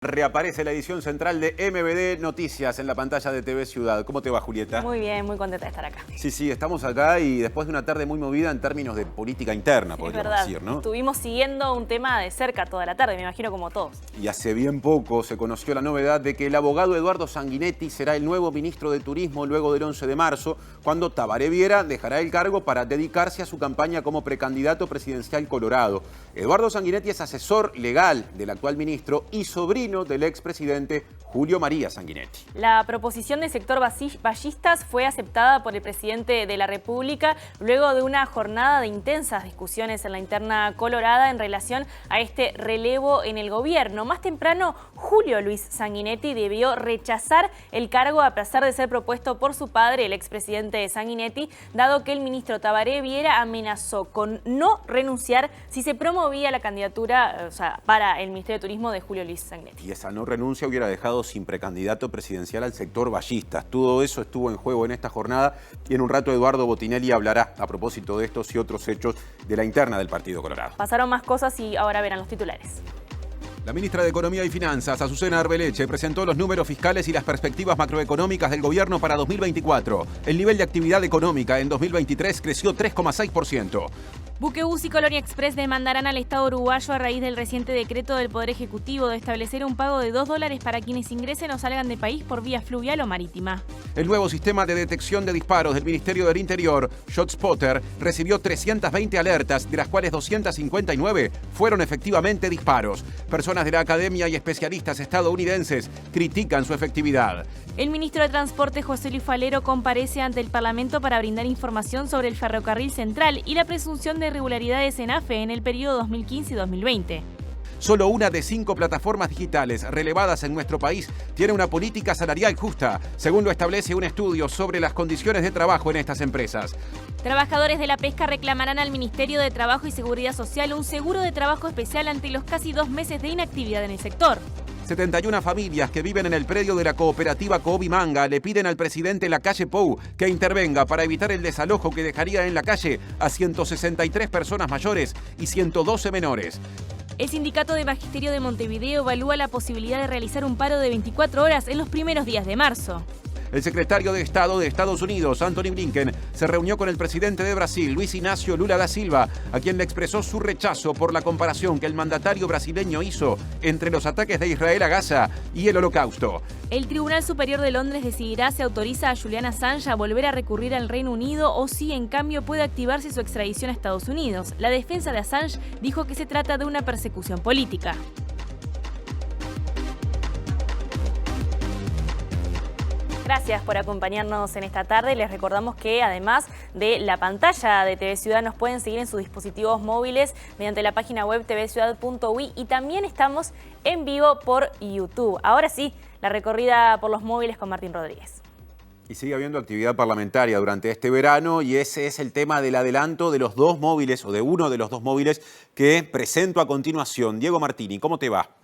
Reaparece la edición central de MBD Noticias en la pantalla de TV Ciudad. ¿Cómo te va, Julieta? Muy bien, muy contenta de estar acá. Sí, estamos acá y después de una tarde muy movida en términos de política interna, podríamos decir, ¿no? Estuvimos siguiendo un tema de cerca toda la tarde, me imagino como todos. Y hace bien poco se conoció la novedad de que el abogado Eduardo Sanguinetti será el nuevo ministro de Turismo luego del 11 de marzo, cuando Tabaré Viera dejará el cargo para dedicarse a su campaña como precandidato presidencial colorado. Eduardo Sanguinetti es asesor legal del actual ministro y sobrino del expresidente Julio María Sanguinetti. La proposición del sector ballistas fue aceptada por el presidente de la República luego de una jornada de intensas discusiones en la interna colorada en relación a este relevo en el gobierno. Más temprano, Julio Luis Sanguinetti debió rechazar el cargo a pesar de ser propuesto por su padre, el expresidente Sanguinetti, dado que el ministro Tabaré Viera amenazó con no renunciar si se promovía la candidatura para el Ministerio de Turismo de Julio Luis Sanguinetti. Y esa no renuncia hubiera dejado sin precandidato presidencial al sector ballistas. Todo eso estuvo en juego en esta jornada y en un rato Eduardo Botinelli hablará a propósito de estos y otros hechos de la interna del Partido Colorado. Pasaron más cosas y ahora verán los titulares. La ministra de Economía y Finanzas, Azucena Arbeleche, presentó los números fiscales y las perspectivas macroeconómicas del gobierno para 2024. El nivel de actividad económica en 2023 creció 3,6%. Buquebus y Colonia Express demandarán al Estado uruguayo a raíz del reciente decreto del Poder Ejecutivo de establecer un pago de $2 para quienes ingresen o salgan del país por vía fluvial o marítima. El nuevo sistema de detección de disparos del Ministerio del Interior, ShotSpotter, recibió 320 alertas, de las cuales 259 fueron efectivamente disparos. Personas de la academia y especialistas estadounidenses critican su efectividad. El ministro de Transporte, José Luis Falero, comparece ante el Parlamento para brindar información sobre el ferrocarril central y la presunción de irregularidades en AFE en el periodo 2015 y 2020. Solo una de 5 plataformas digitales relevadas en nuestro país tiene una política salarial justa, según lo establece un estudio sobre las condiciones de trabajo en estas empresas. Trabajadores de la pesca reclamarán al Ministerio de Trabajo y Seguridad Social un seguro de trabajo especial ante los casi 2 meses de inactividad en el sector. 71 familias que viven en el predio de la cooperativa Coobi Manga le piden al presidente Lacalle Pou que intervenga para evitar el desalojo que dejaría en la calle a 163 personas mayores y 112 menores. El Sindicato de Magisterio de Montevideo evalúa la posibilidad de realizar un paro de 24 horas en los primeros días de marzo. El secretario de Estado de Estados Unidos, Anthony Blinken, se reunió con el presidente de Brasil, Luis Inácio Lula da Silva, a quien le expresó su rechazo por la comparación que el mandatario brasileño hizo entre los ataques de Israel a Gaza y el Holocausto. El Tribunal Superior de Londres decidirá si autoriza a Julian Assange a volver a recurrir al Reino Unido o si, en cambio, puede activarse su extradición a Estados Unidos. La defensa de Assange dijo que se trata de una persecución política. Gracias por acompañarnos en esta tarde. Les recordamos que además de la pantalla de TV Ciudad nos pueden seguir en sus dispositivos móviles mediante la página web tvciudad.uy y también estamos en vivo por YouTube. Ahora sí, la recorrida por los móviles con Martín Rodríguez. Y sigue habiendo actividad parlamentaria durante este verano y ese es el tema del adelanto de los 2 móviles o de uno de los 2 móviles que presento a continuación. Diego Martini, ¿cómo te va?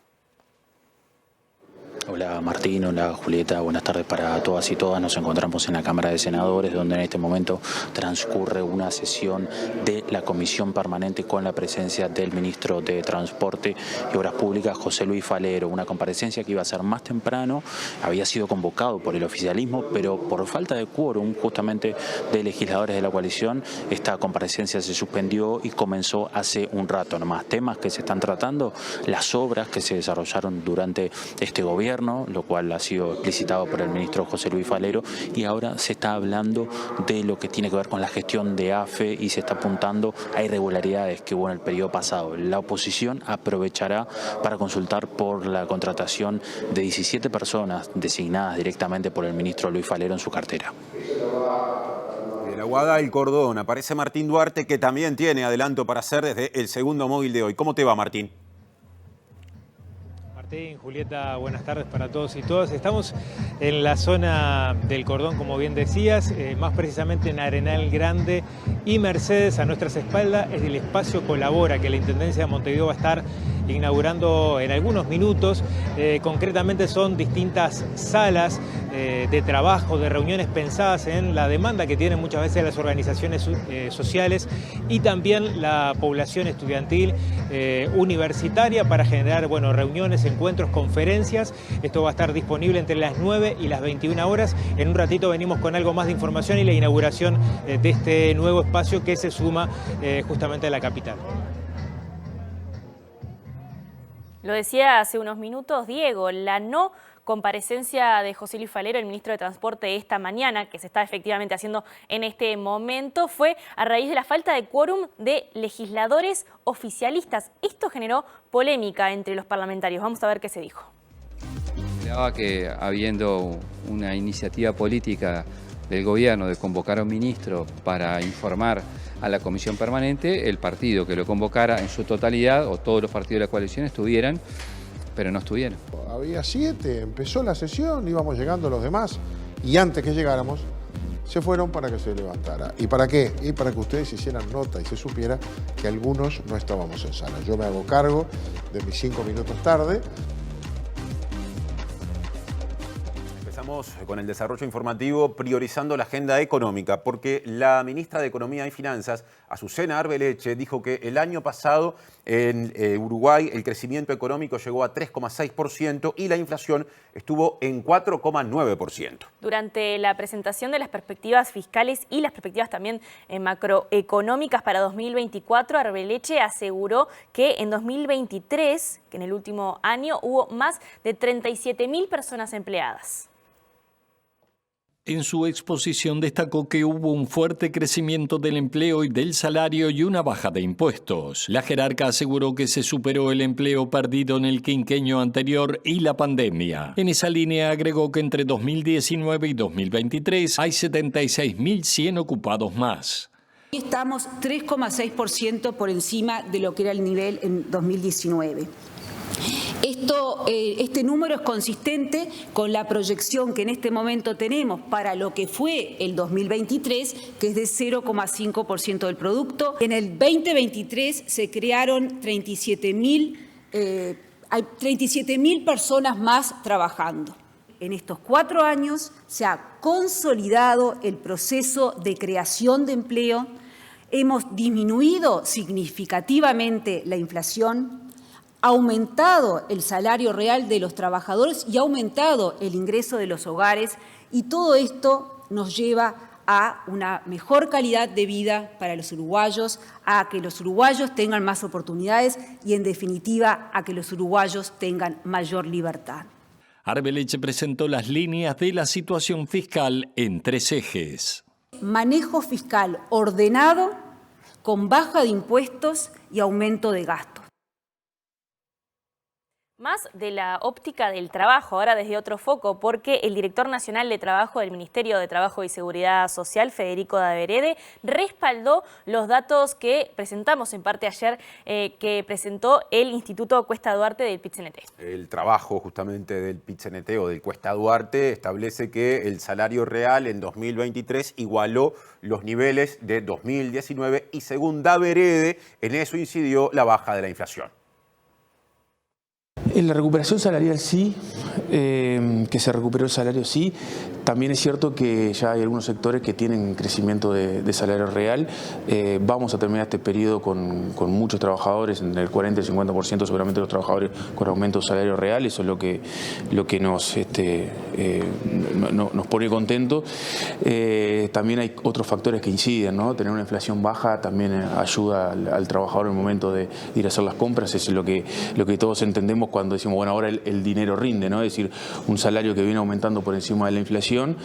Hola Martín, hola Julieta, buenas tardes para todas y todas. Nos encontramos en la Cámara de Senadores, donde en este momento transcurre una sesión de la Comisión Permanente con la presencia del Ministro de Transporte y Obras Públicas, José Luis Falero. Una comparecencia que iba a ser más temprano, había sido convocado por el oficialismo, pero por falta de quórum justamente de legisladores de la coalición, esta comparecencia se suspendió y comenzó hace un rato nomás. Temas que se están tratando, las obras que se desarrollaron durante este gobierno, lo cual ha sido explicitado por el ministro José Luis Falero, y ahora se está hablando de lo que tiene que ver con la gestión de AFE y se está apuntando a irregularidades que hubo en el periodo pasado. La oposición aprovechará para consultar por la contratación de 17 personas designadas directamente por el ministro Luis Falero en su cartera. De la Guada El Cordón aparece Martín Duarte, que también tiene adelanto para hacer desde el segundo móvil de hoy. ¿Cómo te va, Martín? Martín, Julieta, buenas tardes para todos y todas. Estamos en la zona del Cordón, como bien decías, más precisamente en Arenal Grande y Mercedes. A nuestras espaldas es el espacio Colabora, que la Intendencia de Montevideo va a estar inaugurando en algunos minutos. Concretamente son distintas salas de trabajo, de reuniones pensadas en la demanda que tienen muchas veces las organizaciones sociales y también la población estudiantil universitaria para generar reuniones, encuentros, conferencias. Esto va a estar disponible entre las 9 y las 21 horas. En un ratito venimos con algo más de información y la inauguración de este nuevo espacio que se suma justamente a la capital. Lo decía hace unos minutos Diego, la no comparecencia de José Luis Falero, el ministro de Transporte, esta mañana, que se está efectivamente haciendo en este momento, fue a raíz de la falta de quórum de legisladores oficialistas. Esto generó polémica entre los parlamentarios. Vamos a ver qué se dijo. Que habiendo una iniciativa política del gobierno de convocar a un ministro para informar a la comisión permanente, el partido que lo convocara en su totalidad o todos los partidos de la coalición estuvieran, pero no estuvieron. Había 7, empezó la sesión, íbamos llegando los demás y antes que llegáramos se fueron para que se levantara. ¿Y para qué? Y para que ustedes hicieran nota y se supiera que algunos no estábamos en sala. Yo me hago cargo de mis 5 minutos tarde. Empezamos con el desarrollo informativo priorizando la agenda económica, porque la ministra de Economía y Finanzas, Azucena Arbeleche, dijo que el año pasado en Uruguay el crecimiento económico llegó a 3,6% y la inflación estuvo en 4,9%. Durante la presentación de las perspectivas fiscales y las perspectivas también macroeconómicas para 2024, Arbeleche aseguró que en 2023, que en el último año, hubo más de 37.000 personas empleadas. En su exposición destacó que hubo un fuerte crecimiento del empleo y del salario y una baja de impuestos. La jerarca aseguró que se superó el empleo perdido en el quinquenio anterior y la pandemia. En esa línea agregó que entre 2019 y 2023 hay 76.100 ocupados más. Estamos 3,6% por encima de lo que era el nivel en 2019. Este número es consistente con la proyección que en este momento tenemos para lo que fue el 2023, que es de 0,5% del producto. En el 2023 se crearon 37.000 personas más trabajando. En estos 4 años se ha consolidado el proceso de creación de empleo, hemos disminuido significativamente la inflación, aumentado el salario real de los trabajadores y aumentado el ingreso de los hogares, y todo esto nos lleva a una mejor calidad de vida para los uruguayos, a que los uruguayos tengan más oportunidades y, en definitiva, a que los uruguayos tengan mayor libertad. Arbeleche presentó las líneas de la situación fiscal en 3 ejes. Manejo fiscal ordenado, con baja de impuestos y aumento de gastos. Más de la óptica del trabajo, ahora desde otro foco, porque el director nacional de trabajo del Ministerio de Trabajo y Seguridad Social, Federico Daverede, respaldó los datos que presentamos en parte ayer, que presentó el Instituto Cuesta Duarte del PIT-CNT. El trabajo justamente del PIT-CNT o del Cuesta Duarte establece que el salario real en 2023 igualó los niveles de 2019 y, según Daverede, en eso incidió la baja de la inflación. En la recuperación salarial sí, que se recuperó el salario sí. También es cierto que ya hay algunos sectores que tienen crecimiento de salario real. Vamos a terminar este periodo con muchos trabajadores, entre el 40 y el 50% seguramente los trabajadores con aumento de salario real. Eso es lo que nos pone contentos. También hay otros factores que inciden, ¿no? Tener una inflación baja también ayuda al trabajador en el momento de ir a hacer las compras. Eso es lo que todos entendemos cuando decimos, bueno, ahora el dinero rinde, ¿no? Es decir, un salario que viene aumentando por encima de la inflación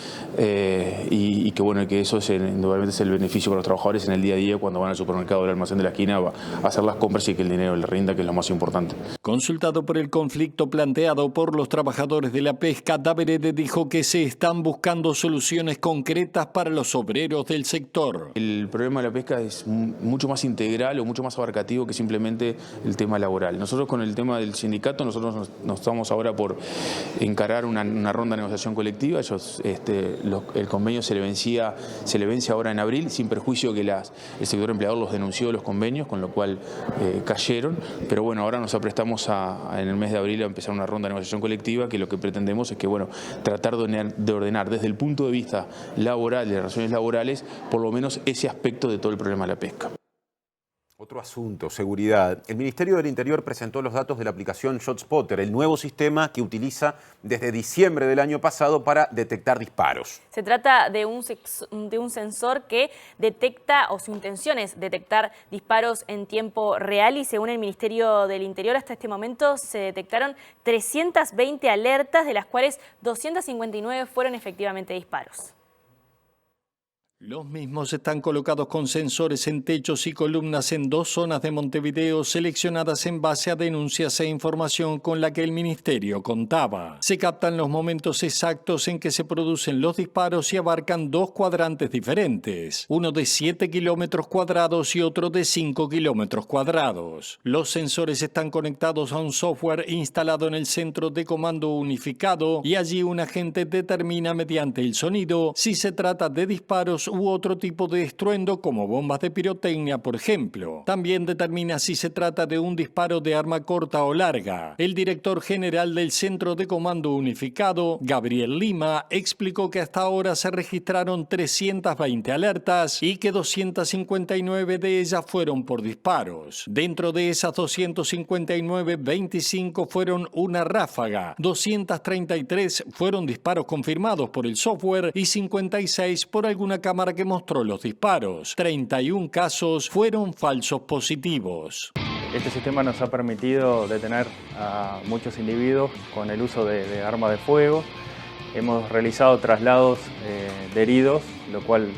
y que bueno, que eso indudablemente es el beneficio para los trabajadores en el día a día cuando van al supermercado o al almacén de la esquina a hacer las compras y que el dinero le rinda, que es lo más importante. Consultado por el conflicto planteado por los trabajadores de la pesca, Daverede dijo que se están buscando soluciones concretas para los obreros del sector. El problema de la pesca es mucho más integral o mucho más abarcativo que simplemente el tema laboral. Nosotros con el tema del sindicato sindicato. Nosotros nos estamos ahora por encarar una ronda de negociación colectiva. Ellos, el convenio se le vence ahora en abril, sin perjuicio que el sector empleador los denunció los convenios, con lo cual cayeron. Pero bueno, ahora nos aprestamos en el mes de abril a empezar una ronda de negociación colectiva, que lo que pretendemos es que, bueno, tratar de ordenar desde el punto de vista laboral, de las relaciones laborales, por lo menos ese aspecto de todo el problema de la pesca. Otro asunto, seguridad. El Ministerio del Interior presentó los datos de la aplicación ShotSpotter, el nuevo sistema que utiliza desde diciembre del año pasado para detectar disparos. Se trata de un sensor que detecta, o su intención es detectar disparos en tiempo real, y según el Ministerio del Interior hasta este momento se detectaron 320 alertas, de las cuales 259 fueron efectivamente disparos. Los mismos están colocados con sensores en techos y columnas en 2 zonas de Montevideo seleccionadas en base a denuncias e información con la que el Ministerio contaba. Se captan los momentos exactos en que se producen los disparos y abarcan 2 cuadrantes diferentes, uno de 7 kilómetros cuadrados y otro de 5 kilómetros cuadrados. Los sensores están conectados a un software instalado en el centro de comando unificado y allí un agente determina mediante el sonido si se trata de disparos u otro tipo de estruendo como bombas de pirotecnia, por ejemplo. También determina si se trata de un disparo de arma corta o larga. El director general del Centro de Comando Unificado, Gabriel Lima, explicó que hasta ahora se registraron 320 alertas y que 259 de ellas fueron por disparos. Dentro de esas 259, 25 fueron una ráfaga, 233 fueron disparos confirmados por el software y 56 por alguna cámara que mostró los disparos. 31 casos fueron falsos positivos. Este sistema nos ha permitido detener a muchos individuos con el uso de armas de fuego. Hemos realizado traslados de heridos, lo cual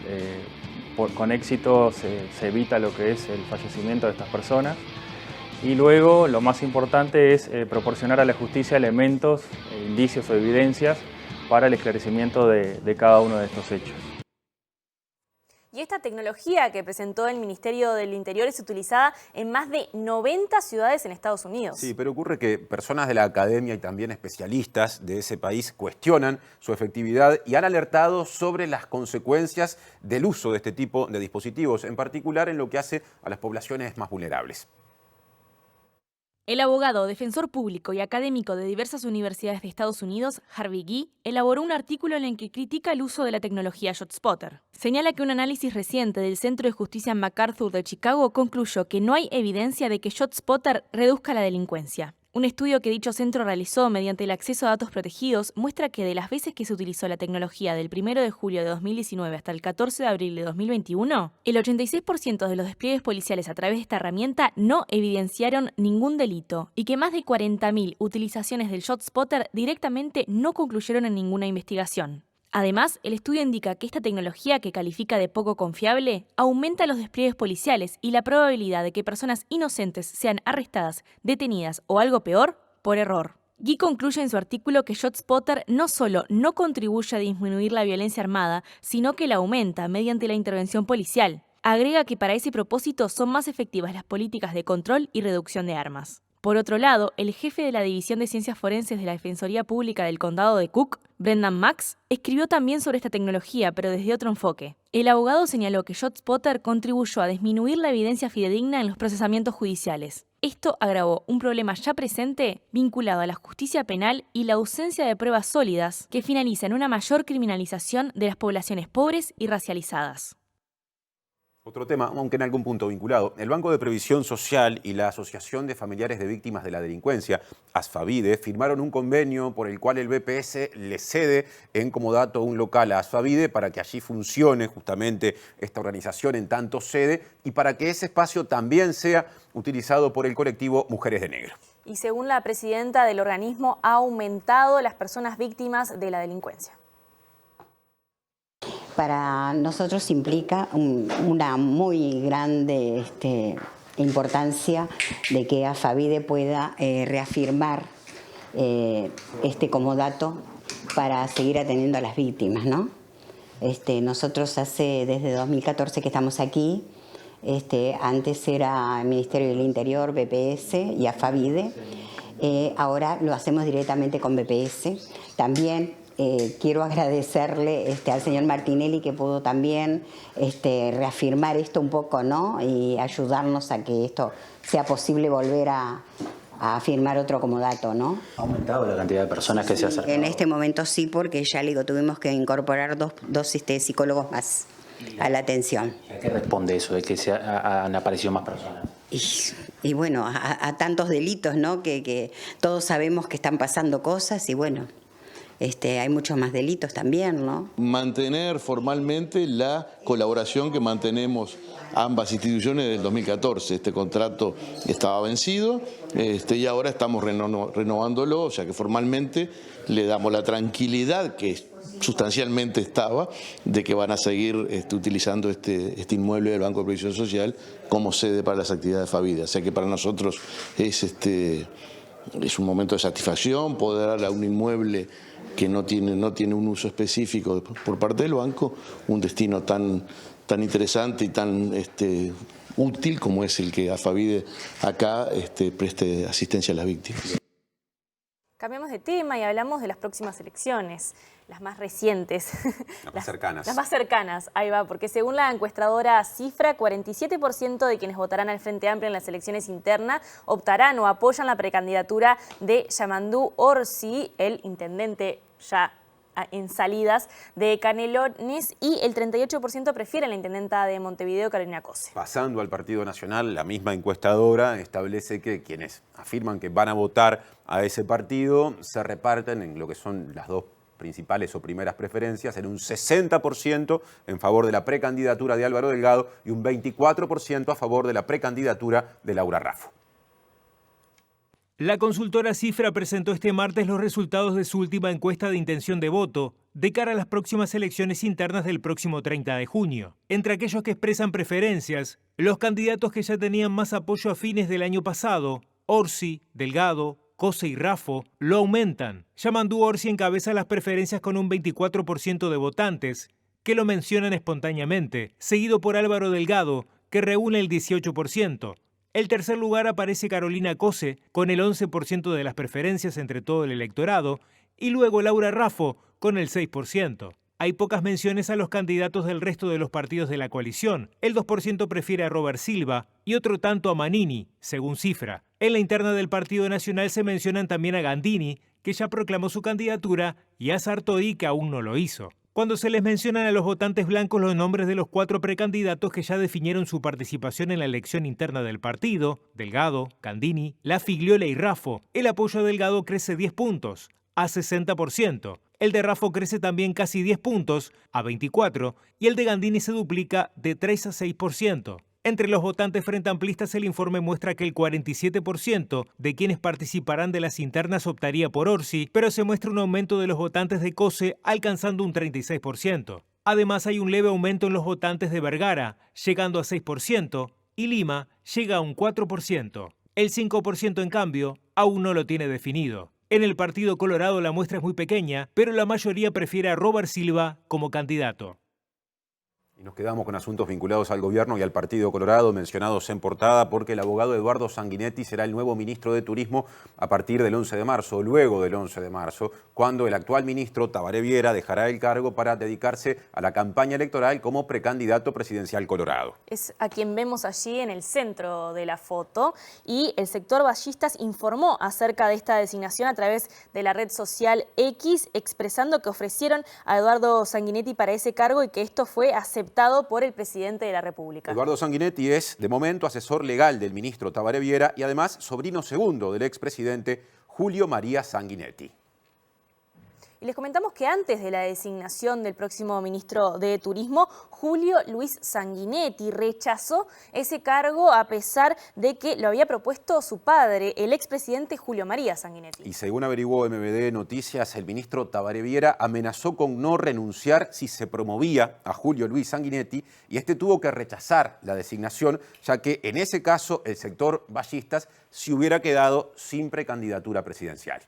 con éxito se evita lo que es el fallecimiento de estas personas. Y luego, lo más importante es proporcionar a la justicia elementos, indicios o evidencias para el esclarecimiento de cada uno de estos hechos. Y esta tecnología que presentó el Ministerio del Interior es utilizada en más de 90 ciudades en Estados Unidos. Sí, pero ocurre que personas de la academia y también especialistas de ese país cuestionan su efectividad y han alertado sobre las consecuencias del uso de este tipo de dispositivos, en particular en lo que hace a las poblaciones más vulnerables. El abogado, defensor público y académico de diversas universidades de Estados Unidos, Harvey Gee, elaboró un artículo en el que critica el uso de la tecnología ShotSpotter. Señala que un análisis reciente del Centro de Justicia MacArthur de Chicago concluyó que no hay evidencia de que ShotSpotter reduzca la delincuencia. Un estudio que dicho centro realizó mediante el acceso a datos protegidos muestra que de las veces que se utilizó la tecnología del 1 de julio de 2019 hasta el 14 de abril de 2021, el 86% de los despliegues policiales a través de esta herramienta no evidenciaron ningún delito y que más de 40.000 utilizaciones del ShotSpotter directamente no concluyeron en ninguna investigación. Además, el estudio indica que esta tecnología, que califica de poco confiable, aumenta los despliegues policiales y la probabilidad de que personas inocentes sean arrestadas, detenidas o algo peor, por error. Gee concluye en su artículo que ShotSpotter no solo no contribuye a disminuir la violencia armada, sino que la aumenta mediante la intervención policial. Agrega que para ese propósito son más efectivas las políticas de control y reducción de armas. Por otro lado, el jefe de la División de Ciencias Forenses de la Defensoría Pública del Condado de Cook, Brendan Max, escribió también sobre esta tecnología, pero desde otro enfoque. El abogado señaló que ShotSpotter contribuyó a disminuir la evidencia fidedigna en los procesamientos judiciales. Esto agravó un problema ya presente vinculado a la justicia penal y la ausencia de pruebas sólidas, que finaliza en una mayor criminalización de las poblaciones pobres y racializadas. Otro tema, aunque en algún punto vinculado, el Banco de Previsión Social y la Asociación de Familiares de Víctimas de la Delincuencia, ASFAVIDE, firmaron un convenio por el cual el BPS le cede en comodato un local a ASFAVIDE para que allí funcione justamente esta organización en tanto sede y para que ese espacio también sea utilizado por el colectivo Mujeres de Negro. Y según la presidenta del organismo, ha aumentado las personas víctimas de la delincuencia. Para nosotros implica una muy grande importancia de que ASFAVIDE pueda reafirmar este comodato para seguir atendiendo a las víctimas, ¿no? Nosotros desde 2014 que estamos aquí, antes era el Ministerio del Interior, BPS y ASFAVIDE. ahora lo hacemos directamente con BPS. También quiero agradecerle al señor Martinelli, que pudo también reafirmar esto un poco, ¿no? Y ayudarnos a que esto sea posible volver a firmar otro comodato, ¿no? ¿Ha aumentado la cantidad de personas que se acercan? En este momento sí, porque ya le digo, tuvimos que incorporar dos psicólogos más a la atención. ¿A qué responde eso de que han aparecido más personas? Y bueno, a tantos delitos, ¿no? Que todos sabemos que están pasando cosas y bueno, hay muchos más delitos también, ¿no? Mantener formalmente la colaboración que mantenemos ambas instituciones desde el 2014. Este contrato estaba vencido y ahora estamos renovándolo, o sea que formalmente le damos la tranquilidad que sustancialmente estaba de que van a seguir utilizando este inmueble del Banco de Previsión Social como sede para las actividades de Favide. O sea que para nosotros es un momento de satisfacción poder darle a un inmueble que no tiene un uso específico por parte del banco, un destino tan interesante y tan útil como es el que Afavide acá preste asistencia a las víctimas. Cambiamos de tema y hablamos de las próximas elecciones, las más recientes. Las más cercanas. Las más cercanas, ahí va, porque según la encuestadora Cifra, 47% de quienes votarán al Frente Amplio en las elecciones internas optarán o apoyan la precandidatura de Yamandú Orsi, el intendente ya en salidas de Canelones, y el 38% prefiere a la intendenta de Montevideo, Carolina Cose. Pasando al Partido Nacional, la misma encuestadora establece que quienes afirman que van a votar a ese partido se reparten en lo que son las dos principales o primeras preferencias, en un 60% en favor de la precandidatura de Álvaro Delgado y un 24% a favor de la precandidatura de Laura Raffo. La consultora Cifra presentó este martes los resultados de su última encuesta de intención de voto de cara a las próximas elecciones internas del próximo 30 de junio. Entre aquellos que expresan preferencias, los candidatos que ya tenían más apoyo a fines del año pasado, Orsi, Delgado, Cose y Raffo, lo aumentan. Yamandú Orsi encabeza las preferencias con un 24% de votantes, que lo mencionan espontáneamente, seguido por Álvaro Delgado, que reúne el 18%. El tercer lugar aparece Carolina Cose, con el 11% de las preferencias entre todo el electorado, y luego Laura Raffo, con el 6%. Hay pocas menciones a los candidatos del resto de los partidos de la coalición. El 2% prefiere a Robert Silva y otro tanto a Manini, según Cifra. En la interna del Partido Nacional se mencionan también a Gandini, que ya proclamó su candidatura, y a Sartori, que aún no lo hizo. Cuando se les mencionan a los votantes blancos los nombres de los 4 precandidatos que ya definieron su participación en la elección interna del partido, Delgado, Gandini, La Figliola y Raffo, el apoyo a Delgado crece 10 puntos, a 60%. El de Raffo crece también casi 10 puntos, a 24%, y el de Gandini se duplica de 3 a 6%. Entre los votantes frente amplistas, el informe muestra que el 47% de quienes participarán de las internas optaría por Orsi, pero se muestra un aumento de los votantes de Cose alcanzando un 36%. Además, hay un leve aumento en los votantes de Vergara, llegando a 6%, y Lima llega a un 4%. El 5%, en cambio, aún no lo tiene definido. En el Partido Colorado la muestra es muy pequeña, pero la mayoría prefiere a Robert Silva como candidato. Y nos quedamos con asuntos vinculados al gobierno y al Partido Colorado, mencionados en portada, porque el abogado Eduardo Sanguinetti será el nuevo ministro de Turismo a partir del 11 de marzo, luego del 11 de marzo, cuando el actual ministro Tabaré Viera dejará el cargo para dedicarse a la campaña electoral como precandidato presidencial colorado. Es a quien vemos allí en el centro de la foto, y el sector vallistas informó acerca de esta designación a través de la red social X, expresando que ofrecieron a Eduardo Sanguinetti para ese cargo y que esto fue aceptado por el presidente de la República. Eduardo Sanguinetti es, de momento, asesor legal del ministro Tabaré Viera y además sobrino segundo del expresidente Julio María Sanguinetti. Y les comentamos que antes de la designación del próximo ministro de Turismo, Julio Luis Sanguinetti rechazó ese cargo a pesar de que lo había propuesto su padre, el expresidente Julio María Sanguinetti. Y según averiguó MBD Noticias, el ministro Tabaré Viera amenazó con no renunciar si se promovía a Julio Luis Sanguinetti, y este tuvo que rechazar la designación, ya que en ese caso el sector vallistas se hubiera quedado sin precandidatura presidencial.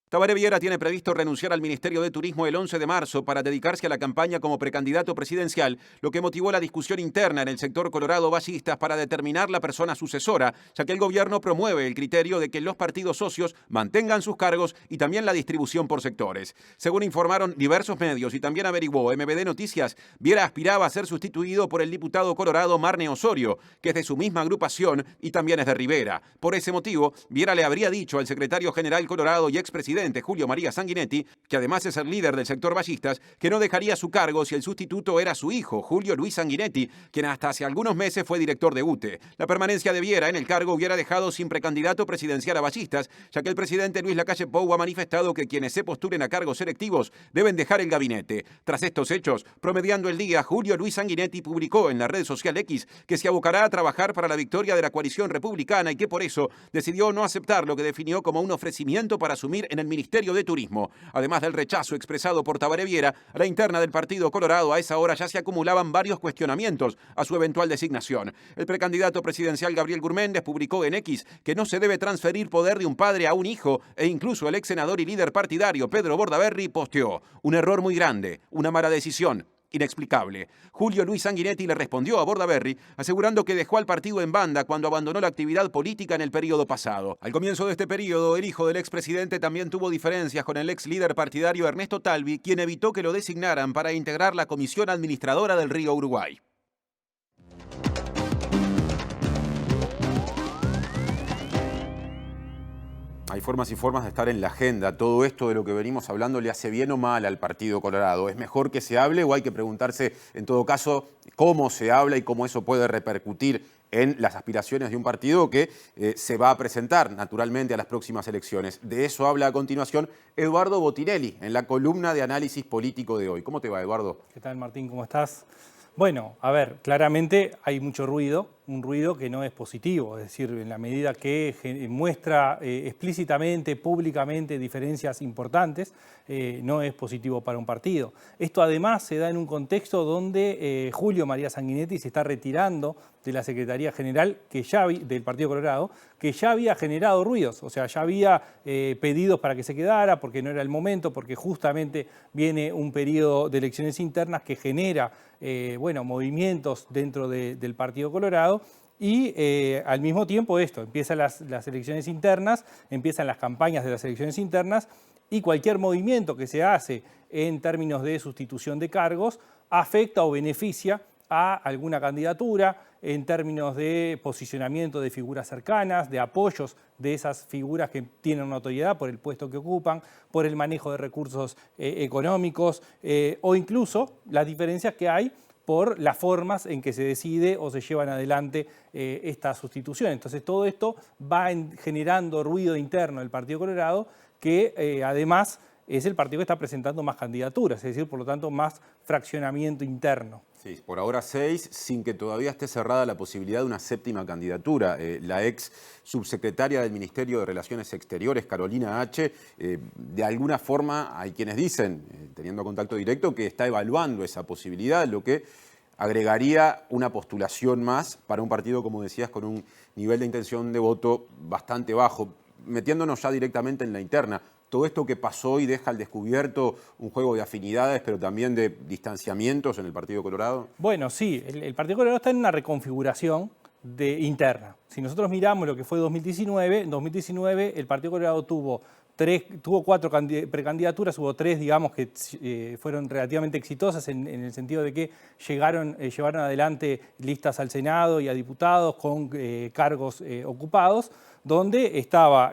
Tabaré Viera tiene previsto renunciar al Ministerio de Turismo el 11 de marzo para dedicarse a la campaña como precandidato presidencial, lo que motivó la discusión interna en el sector Colorado Vallistas para determinar la persona sucesora, ya que el gobierno promueve el criterio de que los partidos socios mantengan sus cargos y también la distribución por sectores. Según informaron diversos medios y también averiguó MBD Noticias, Viera aspiraba a ser sustituido por el diputado colorado Marne Osorio, que es de su misma agrupación y también es de Rivera. Por ese motivo, Viera le habría dicho al secretario general colorado y expresidente Julio María Sanguinetti, que además es el líder del sector Vallistas, que no dejaría su cargo si el sustituto era su hijo, Julio Luis Sanguinetti, quien hasta hace algunos meses fue director de UTE. La permanencia de Viera en el cargo hubiera dejado sin precandidato presidencial a Vallistas, ya que el presidente Luis Lacalle Pou ha manifestado que quienes se postulen a cargos electivos deben dejar el gabinete. Tras estos hechos, promediando el día, Julio Luis Sanguinetti publicó en la red social X que se abocará a trabajar para la victoria de la coalición republicana y que por eso decidió no aceptar lo que definió como un ofrecimiento para asumir en el Ministerio de Turismo. Además del rechazo expresado por Tabaré Viera, a la interna del Partido Colorado a esa hora ya se acumulaban varios cuestionamientos a su eventual designación. El precandidato presidencial Gabriel Gurméndez publicó en X que no se debe transferir poder de un padre a un hijo e incluso el ex senador y líder partidario Pedro Bordaberry posteó: un error muy grande, una mala decisión. Inexplicable. Julio Luis Sanguinetti le respondió a Bordaberry asegurando que dejó al partido en banda cuando abandonó la actividad política en el periodo pasado. Al comienzo de este periodo, el hijo del expresidente también tuvo diferencias con el ex líder partidario Ernesto Talvi, quien evitó que lo designaran para integrar la comisión administradora del Río Uruguay. Hay formas y formas de estar en la agenda. Todo esto de lo que venimos hablando le hace bien o mal al Partido Colorado. ¿Es mejor que se hable o hay que preguntarse, en todo caso, cómo se habla y cómo eso puede repercutir en las aspiraciones de un partido que se va a presentar naturalmente a las próximas elecciones? De eso habla a continuación Eduardo Botinelli en la columna de análisis político de hoy. ¿Cómo te va, Eduardo? ¿Qué tal, Martín? ¿Cómo estás? Bueno, a ver, claramente hay mucho ruido, un ruido que no es positivo, es decir, en la medida que muestra explícitamente, públicamente diferencias importantes, no es positivo para un partido. Esto además se da en un contexto donde Julio María Sanguinetti se está retirando de la Secretaría General del Partido Colorado, que ya había generado ruidos, o sea, ya había pedidos para que se quedara, porque no era el momento, porque justamente viene un periodo de elecciones internas que genera movimientos dentro del Partido Colorado. Y al mismo tiempo empiezan las elecciones internas, empiezan las campañas de las elecciones internas y cualquier movimiento que se hace en términos de sustitución de cargos afecta o beneficia a alguna candidatura en términos de posicionamiento de figuras cercanas, de apoyos de esas figuras que tienen notoriedad por el puesto que ocupan, por el manejo de recursos económicos o incluso las diferencias que hay por las formas en que se decide o se llevan adelante esta sustitución. Entonces todo esto va generando ruido interno del Partido Colorado, que además es el partido que está presentando más candidaturas, es decir, por lo tanto, más fraccionamiento interno. Sí, por ahora 6, sin que todavía esté cerrada la posibilidad de una séptima candidatura. La ex subsecretaria del Ministerio de Relaciones Exteriores, Carolina H., de alguna forma hay quienes dicen, teniendo contacto directo, que está evaluando esa posibilidad, lo que agregaría una postulación más para un partido, como decías, con un nivel de intención de voto bastante bajo. Metiéndonos ya directamente en la interna, todo esto que pasó hoy deja al descubierto un juego de afinidades, pero también de distanciamientos en el Partido Colorado. Bueno, sí, el Partido Colorado está en una reconfiguración interna. Si nosotros miramos lo que fue 2019, en 2019 el Partido Colorado tuvo 4 precandidaturas, hubo 3, digamos, que fueron relativamente exitosas en el sentido de que llevaron adelante listas al Senado y a diputados con cargos ocupados, donde estaba,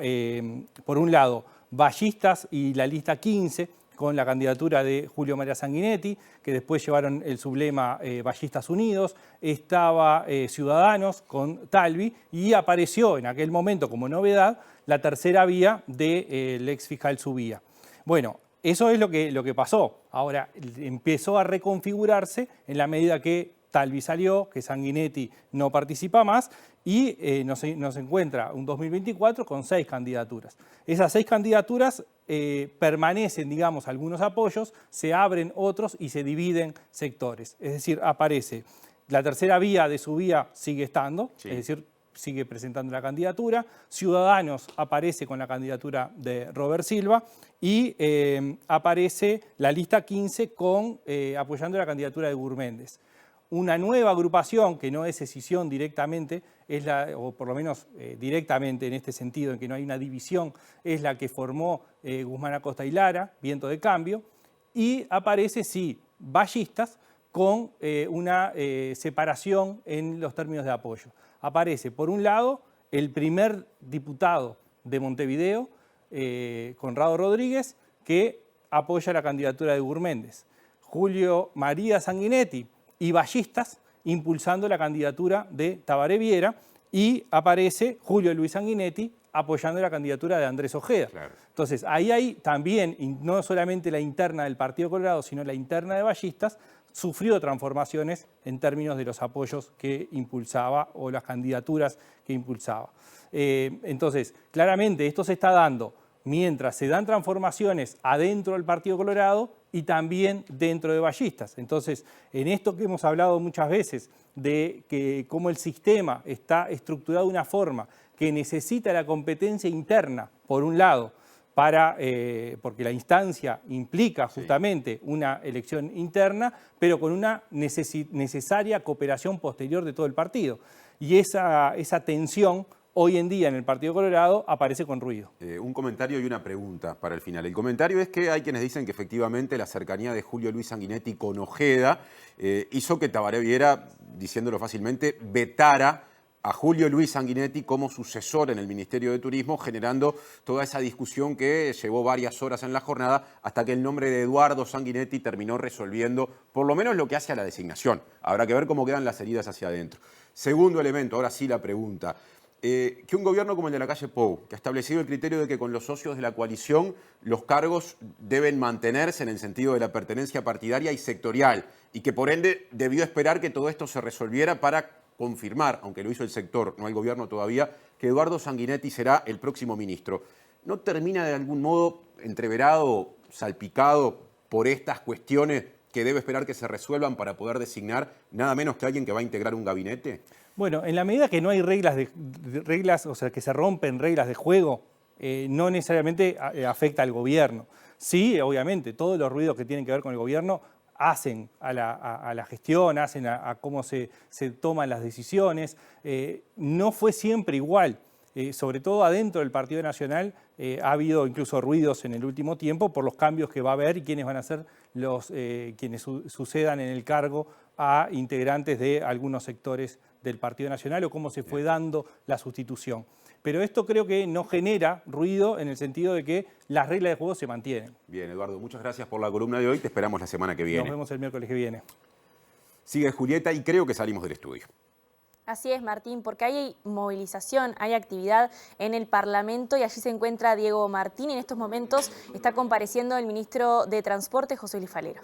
por un lado, Vallistas y la lista 15, con la candidatura de Julio María Sanguinetti, que después llevaron el sublema Vallistas Unidos, estaba Ciudadanos con Talvi y apareció en aquel momento como novedad la tercera vía del ex fiscal Subía. Bueno, eso es lo que pasó. Ahora empezó a reconfigurarse en la medida que Talvi salió, que Sanguinetti no participa más y nos encuentra un 2024 con 6 candidaturas. Esas 6 candidaturas permanecen, digamos, algunos apoyos, se abren otros y se dividen sectores. Es decir, aparece la tercera vía de Subía sigue estando, sí. Es decir, sigue presentando la candidatura. Ciudadanos aparece con la candidatura de Robert Silva y aparece la lista 15 apoyando la candidatura de Gurméndez. Una nueva agrupación que no es escisión directamente, o por lo menos directamente en este sentido, en que no hay una división, es la que formó Guzmán Acosta y Lara, Viento de Cambio, y aparece, sí, Ballistas, con una separación en los términos de apoyo. Aparece, por un lado, el primer diputado de Montevideo, Conrado Rodríguez, que apoya la candidatura de Gurméndez. Julio María Sanguinetti y Ballistas impulsando la candidatura de Tabaré Viera, y aparece Julio Luis Sanguinetti apoyando la candidatura de Andrés Ojeda. Claro. Entonces, ahí hay también, no solamente la interna del Partido Colorado, sino la interna de Ballistas, sufrió transformaciones en términos de los apoyos que impulsaba o las candidaturas que impulsaba. Entonces, claramente esto se está dando mientras se dan transformaciones adentro del Partido Colorado y también dentro de Ballistas. Entonces, en esto que hemos hablado muchas veces, de que cómo el sistema está estructurado de una forma que necesita la competencia interna, por un lado, porque la instancia implica justamente una elección interna, pero con una necesaria cooperación posterior de todo el partido. Y esa tensión hoy en día en el Partido Colorado aparece con ruido. Un comentario y una pregunta para el final. El comentario es que hay quienes dicen que efectivamente la cercanía de Julio Luis Sanguinetti con Ojeda hizo que Tabaré Viera, diciéndolo fácilmente, vetara a Julio Luis Sanguinetti como sucesor en el Ministerio de Turismo, generando toda esa discusión que llevó varias horas en la jornada hasta que el nombre de Eduardo Sanguinetti terminó resolviendo por lo menos lo que hace a la designación. Habrá que ver cómo quedan las heridas hacia adentro. Segundo elemento, ahora sí la pregunta. Que un gobierno como el de la calle Pou, que ha establecido el criterio de que con los socios de la coalición los cargos deben mantenerse en el sentido de la pertenencia partidaria y sectorial, y que por ende debió esperar que todo esto se resolviera para confirmar, aunque lo hizo el sector, no el gobierno todavía, que Eduardo Sanguinetti será el próximo ministro. ¿No termina de algún modo entreverado, salpicado por estas cuestiones que debe esperar que se resuelvan para poder designar nada menos que alguien que va a integrar un gabinete? Bueno, en la medida que no hay reglas, o sea, que se rompen reglas de juego, no necesariamente afecta al gobierno. Sí, obviamente, todos los ruidos que tienen que ver con el gobierno hacen a la gestión, hacen a cómo se toman las decisiones. No fue siempre igual. Sobre todo adentro del Partido Nacional ha habido incluso ruidos en el último tiempo por los cambios que va a haber y quiénes van a ser quienes sucedan en el cargo a integrantes de algunos sectores del Partido Nacional o cómo se fue dando la sustitución. Pero esto creo que no genera ruido en el sentido de que las reglas de juego se mantienen. Bien, Eduardo, muchas gracias por la columna de hoy. Te esperamos la semana que viene. Nos vemos el miércoles que viene. Sigue Julieta y creo que salimos del estudio. Así es, Martín, porque hay movilización, hay actividad en el Parlamento y allí se encuentra Diego Martín y en estos momentos está compareciendo el ministro de Transporte, José Luis Falero.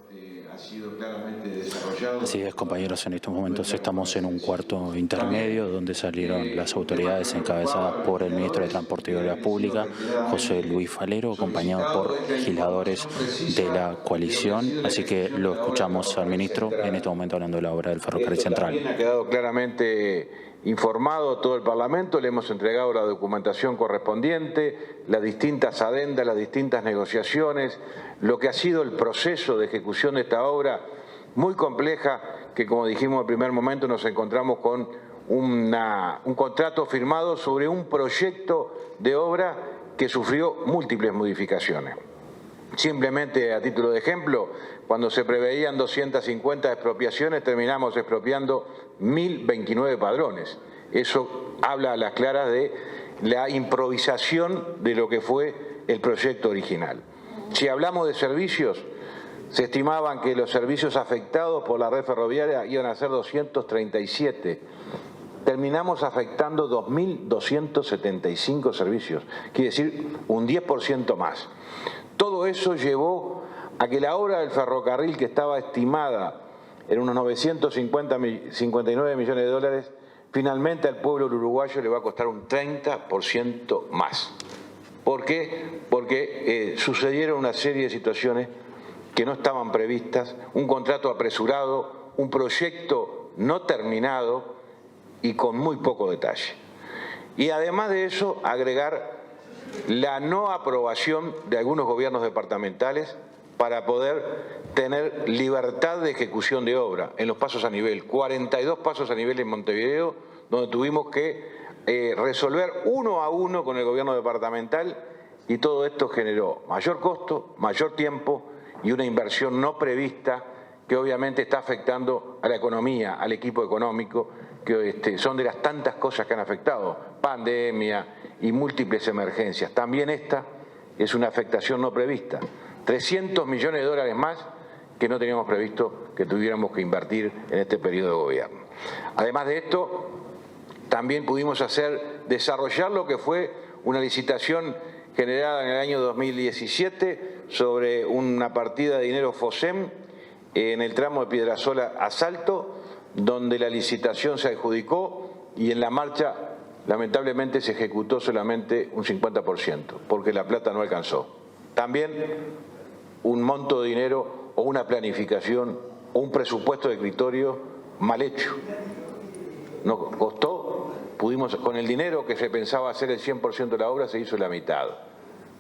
Ha sido claramente desarrollado. Así es, compañeros, en estos momentos estamos en un cuarto intermedio donde salieron las autoridades encabezadas por el ministro de Transporte y Obras Públicas, José Luis Falero, acompañado por legisladores de la coalición. Así que lo escuchamos al ministro en este momento hablando de la obra del ferrocarril central. Ha quedado claramente informado todo el Parlamento, le hemos entregado la documentación correspondiente, las distintas adendas, las distintas negociaciones, lo que ha sido el proceso de ejecución de esta obra muy compleja, que como dijimos al primer momento nos encontramos con un contrato firmado sobre un proyecto de obra que sufrió múltiples modificaciones. Simplemente a título de ejemplo, cuando se preveían 250 expropiaciones, terminamos expropiando 1.029 padrones. Eso habla a las claras de la improvisación de lo que fue el proyecto original. Si hablamos de servicios, se estimaban que los servicios afectados por la red ferroviaria iban a ser 237. Terminamos afectando 2.275 servicios, quiere decir un 10% más. Todo eso llevó a que la obra del ferrocarril, que estaba estimada en unos 959 millones de dólares, finalmente al pueblo uruguayo le va a costar un 30% más. ¿Por qué? Porque sucedieron una serie de situaciones que no estaban previstas, un contrato apresurado, un proyecto no terminado y con muy poco detalle. Y además de eso, agregar la no aprobación de algunos gobiernos departamentales para poder tener libertad de ejecución de obra en los pasos a nivel. 42 pasos a nivel en Montevideo, donde tuvimos que resolver uno a uno con el gobierno departamental, y todo esto generó mayor costo, mayor tiempo y una inversión no prevista que obviamente está afectando a la economía, al equipo económico, que son de las tantas cosas que han afectado, pandemia y múltiples emergencias. También esta es una afectación no prevista. 300 millones de dólares más que no teníamos previsto que tuviéramos que invertir en este periodo de gobierno. Además de esto, también pudimos desarrollar lo que fue una licitación generada en el año 2017 sobre una partida de dinero FOSEM en el tramo de Piedrasola a Salto, donde la licitación se adjudicó y en la marcha lamentablemente se ejecutó solamente un 50%, porque la plata no alcanzó. También un monto de dinero o una planificación o un presupuesto de escritorio mal hecho. Nos costó, con el dinero que se pensaba hacer el 100% de la obra, se hizo la mitad.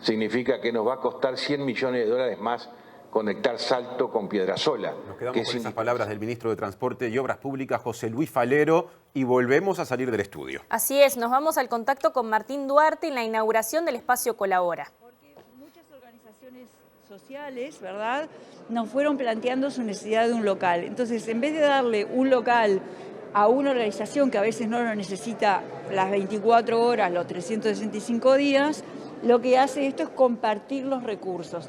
Significa que nos va a costar 100 millones de dólares más conectar Salto con Piedrasola. Nos quedamos con esas palabras del ministro de Transporte y Obras Públicas, José Luis Falero, y volvemos a salir del estudio. Así es, nos vamos al contacto con Martín Duarte en la inauguración del espacio Colabora. Porque muchas organizaciones sociales, ¿verdad?, nos fueron planteando su necesidad de un local. Entonces, en vez de darle un local a una organización que a veces no lo necesita las 24 horas, los 365 días, lo que hace esto es compartir los recursos.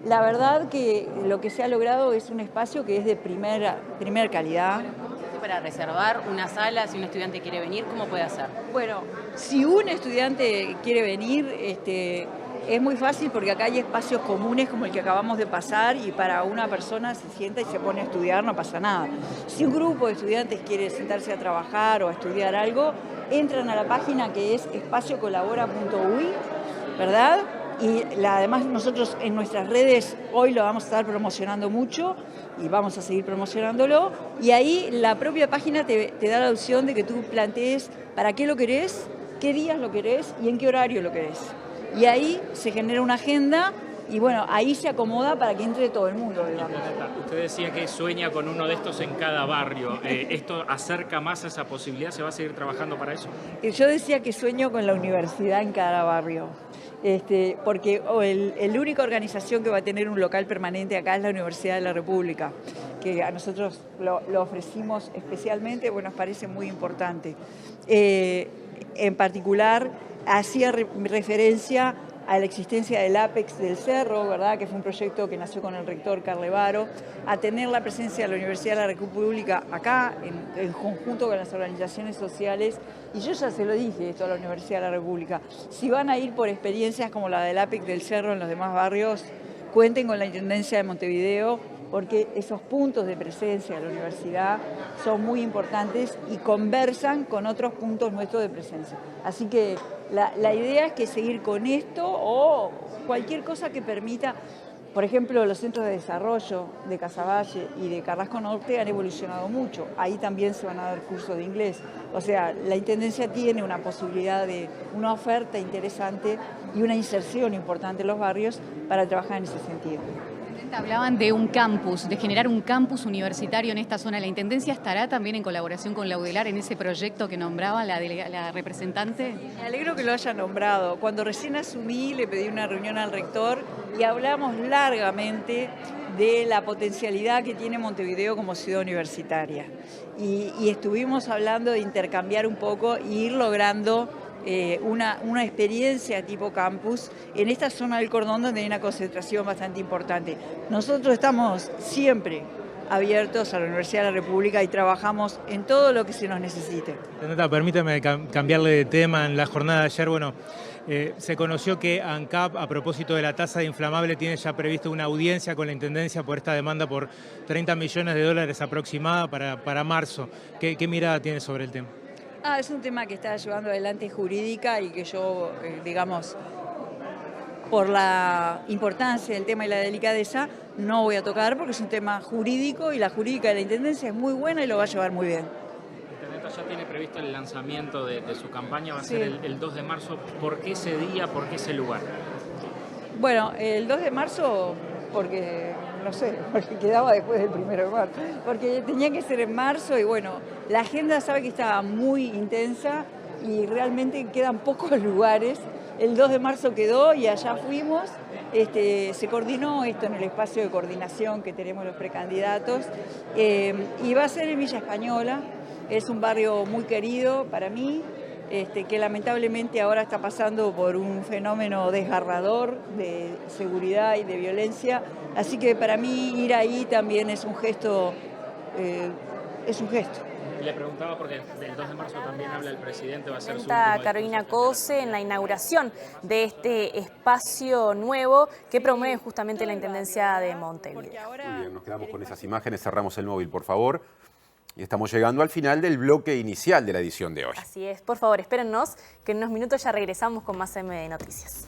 La verdad que lo que se ha logrado es un espacio que es de primera calidad. Para reservar una sala, si un estudiante quiere venir, ¿cómo puede hacer? Bueno, si un estudiante quiere venir, es muy fácil porque acá hay espacios comunes como el que acabamos de pasar y para una persona se sienta y se pone a estudiar, no pasa nada. Si un grupo de estudiantes quiere sentarse a trabajar o a estudiar algo, entran a la página que es espaciocolabora.uy, ¿verdad? Y además nosotros en nuestras redes hoy lo vamos a estar promocionando mucho y vamos a seguir promocionándolo. Y ahí la propia página te da la opción de que tú plantees para qué lo querés, qué días lo querés y en qué horario lo querés. Y ahí se genera una agenda y bueno, ahí se acomoda para que entre todo el mundo, digamos. Usted decía que sueña con uno de estos en cada barrio. ¿Esto acerca más a esa posibilidad? ¿Se va a seguir trabajando para eso? Yo decía que sueño con la universidad en cada barrio. Porque la única organización que va a tener un local permanente acá es la Universidad de la República, que a nosotros lo ofrecimos especialmente, bueno, nos parece muy importante. En particular, hacía referencia a la existencia del Apex del Cerro, ¿verdad?, que fue un proyecto que nació con el rector Carlevaro, a tener la presencia de la Universidad de la República acá, en conjunto con las organizaciones sociales. Y yo ya se lo dije esto a la Universidad de la República. Si van a ir por experiencias como la del Apex del Cerro en los demás barrios, cuenten con la Intendencia de Montevideo, porque esos puntos de presencia de la universidad son muy importantes y conversan con otros puntos nuestros de presencia. Así que la idea es que seguir con esto o cualquier cosa que permita. Por ejemplo, los centros de desarrollo de Casaballe y de Carrasco Norte han evolucionado mucho. Ahí también se van a dar cursos de inglés. O sea, la Intendencia tiene una posibilidad de una oferta interesante y una inserción importante en los barrios para trabajar en ese sentido. Hablaban de un campus, de generar un campus universitario en esta zona. ¿La Intendencia estará también en colaboración con la UDELAR en ese proyecto que nombraba la representante? Me alegro que lo haya nombrado. Cuando recién asumí le pedí una reunión al rector y hablamos largamente de la potencialidad que tiene Montevideo como ciudad universitaria. Y estuvimos hablando de intercambiar un poco e ir logrando una experiencia tipo campus en esta zona del cordón donde hay una concentración bastante importante. Nosotros estamos siempre abiertos a la Universidad de la República y trabajamos en todo lo que se nos necesite. Renata, permítame cambiarle de tema. En la jornada de ayer, se conoció que ANCAP, a propósito de la tasa de inflamable, tiene ya previsto una audiencia con la Intendencia por esta demanda por 30 millones de dólares aproximada para marzo. ¿Qué mirada tiene sobre el tema? Es un tema que está llevando adelante jurídica y que yo, digamos, por la importancia del tema y la delicadeza, no voy a tocar porque es un tema jurídico y la jurídica de la Intendencia es muy buena y lo va a llevar muy bien. ya tiene previsto el lanzamiento de su campaña, va a ser el 2 de marzo. ¿Por qué ese día, por qué ese lugar? Bueno, el 2 de marzo, porque, no sé, porque quedaba después del 1 de marzo, porque tenía que ser en marzo y bueno, la agenda sabe que estaba muy intensa y realmente quedan pocos lugares. El 2 de marzo quedó y allá fuimos. Se coordinó esto en el espacio de coordinación que tenemos los precandidatos y va a ser en Villa Española. Es un barrio muy querido para mí, que lamentablemente ahora está pasando por un fenómeno desgarrador de seguridad y de violencia. Así que para mí ir ahí también es un gesto. Le preguntaba porque del 2 de marzo también habla el presidente, va a ser su último Carolina Cose en la inauguración de este espacio nuevo que promueve justamente la Intendencia de Montevideo. Muy bien, nos quedamos con esas imágenes, cerramos el móvil, por favor. Y estamos llegando al final del bloque inicial de la edición de hoy. Así es, por favor, espérennos, que en unos minutos ya regresamos con más MD Noticias.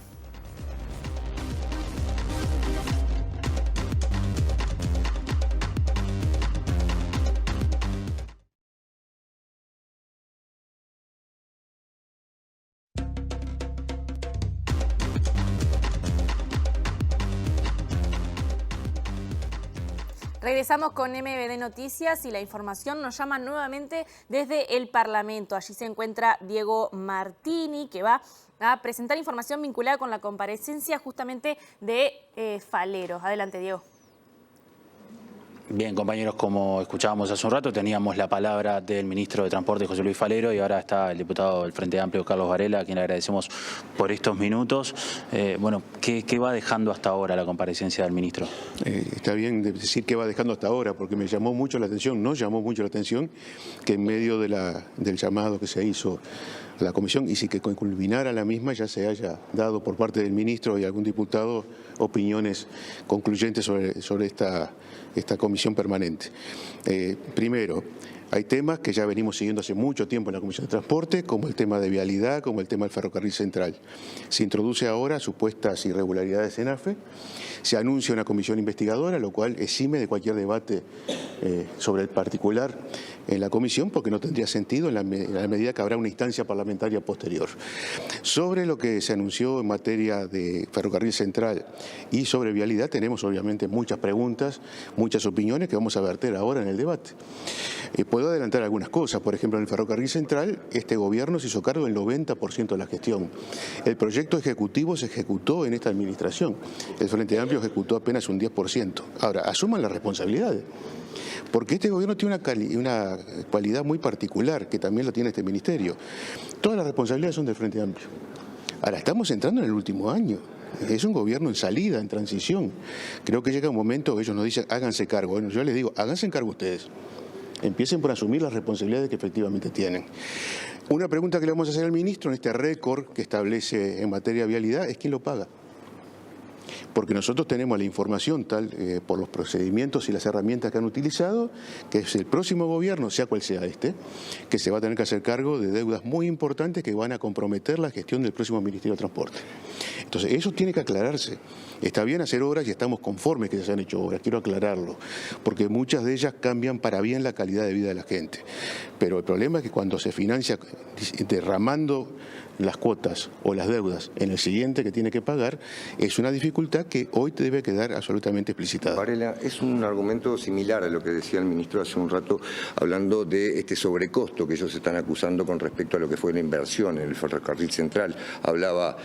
Regresamos con MBD Noticias y la información nos llama nuevamente desde el Parlamento. Allí se encuentra Diego Martini, que va a presentar información vinculada con la comparecencia justamente de Falero. Adelante, Diego. Bien, compañeros, como escuchábamos hace un rato, teníamos la palabra del ministro de Transporte, José Luis Falero, y ahora está el diputado del Frente Amplio, Carlos Varela, a quien le agradecemos por estos minutos. Bueno, ¿qué va dejando hasta ahora la comparecencia del ministro? Está bien decir qué va dejando hasta ahora, porque nos llamó mucho la atención que en medio del llamado que se hizo a la comisión, y si que culminara la misma, ya se haya dado por parte del ministro y algún diputado opiniones concluyentes sobre esta comisión permanente. Primero, hay temas que ya venimos siguiendo hace mucho tiempo en la Comisión de Transporte, como el tema de vialidad, como el tema del ferrocarril central. Se introduce ahora supuestas irregularidades en AFE, se anuncia una comisión investigadora, lo cual exime de cualquier debate sobre el particular en la comisión, porque no tendría sentido en la medida que habrá una instancia parlamentaria posterior. Sobre lo que se anunció en materia de ferrocarril central y sobre vialidad, tenemos obviamente muchas preguntas, muchas opiniones que vamos a verter ahora en el debate. Puedo adelantar algunas cosas. Por ejemplo, en el ferrocarril central, este gobierno se hizo cargo del 90% de la gestión. El proyecto ejecutivo se ejecutó en esta administración. El Frente Amplio ejecutó apenas un 10%. Ahora, asuman las responsabilidades. Porque este gobierno tiene una cualidad muy particular, que también lo tiene este ministerio. Todas las responsabilidades son del Frente Amplio. Ahora, estamos entrando en el último año. Es un gobierno en salida, en transición. Creo que llega un momento, ellos nos dicen, háganse cargo. Bueno, yo les digo, háganse cargo ustedes. Empiecen por asumir las responsabilidades que efectivamente tienen. Una pregunta que le vamos a hacer al ministro en este récord que establece en materia de vialidad es quién lo paga. Porque nosotros tenemos la información por los procedimientos y las herramientas que han utilizado, que es el próximo gobierno, sea cual sea que se va a tener que hacer cargo de deudas muy importantes que van a comprometer la gestión del próximo Ministerio de Transporte. Entonces, eso tiene que aclararse. Está bien hacer obras y estamos conformes que se han hecho obras, quiero aclararlo, porque muchas de ellas cambian para bien la calidad de vida de la gente. Pero el problema es que cuando se financia derramando las cuotas o las deudas en el siguiente que tiene que pagar, es una dificultad que hoy debe quedar absolutamente explicitada. Varela, es un argumento similar a lo que decía el ministro hace un rato, hablando de este sobrecosto que ellos están acusando con respecto a lo que fue la inversión en el ferrocarril central. Hablaba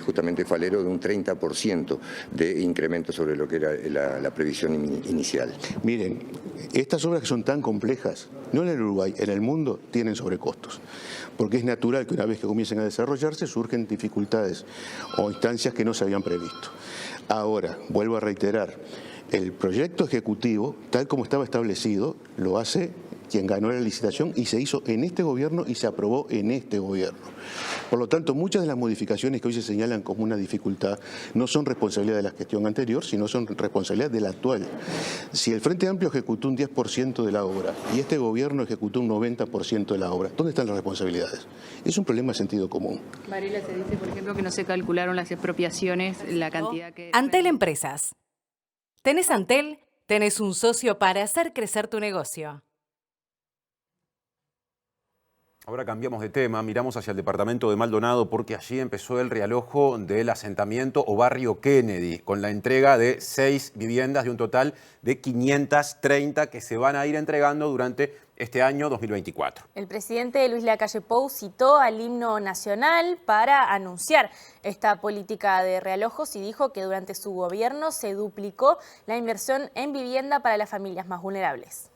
justamente Falero de un 30% de incremento sobre lo que era la previsión inicial. Miren, estas obras que son tan complejas, no en el Uruguay, en el mundo, tienen sobrecostos. Porque es natural que una vez que comiencen a desarrollarse surgen dificultades o instancias que no se habían previsto. Ahora, vuelvo a reiterar, el proyecto ejecutivo, tal como estaba establecido, lo hace quien ganó la licitación y se hizo en este gobierno y se aprobó en este gobierno. Por lo tanto, muchas de las modificaciones que hoy se señalan como una dificultad no son responsabilidad de la gestión anterior, sino son responsabilidad de la actual. Si el Frente Amplio ejecutó un 10% de la obra y este gobierno ejecutó un 90% de la obra, ¿dónde están las responsabilidades? Es un problema de sentido común. Varela, se dice, por ejemplo, que no se calcularon las expropiaciones, la cantidad que... Antel Empresas. ¿Tenés Antel? Tenés un socio para hacer crecer tu negocio. Ahora cambiamos de tema, miramos hacia el departamento de Maldonado porque allí empezó el realojo del asentamiento o barrio Kennedy con la entrega de 6 viviendas de un total de 530 que se van a ir entregando durante este año 2024. El presidente Luis Lacalle Pou citó al himno nacional para anunciar esta política de realojos y dijo que durante su gobierno se duplicó la inversión en vivienda para las familias más vulnerables.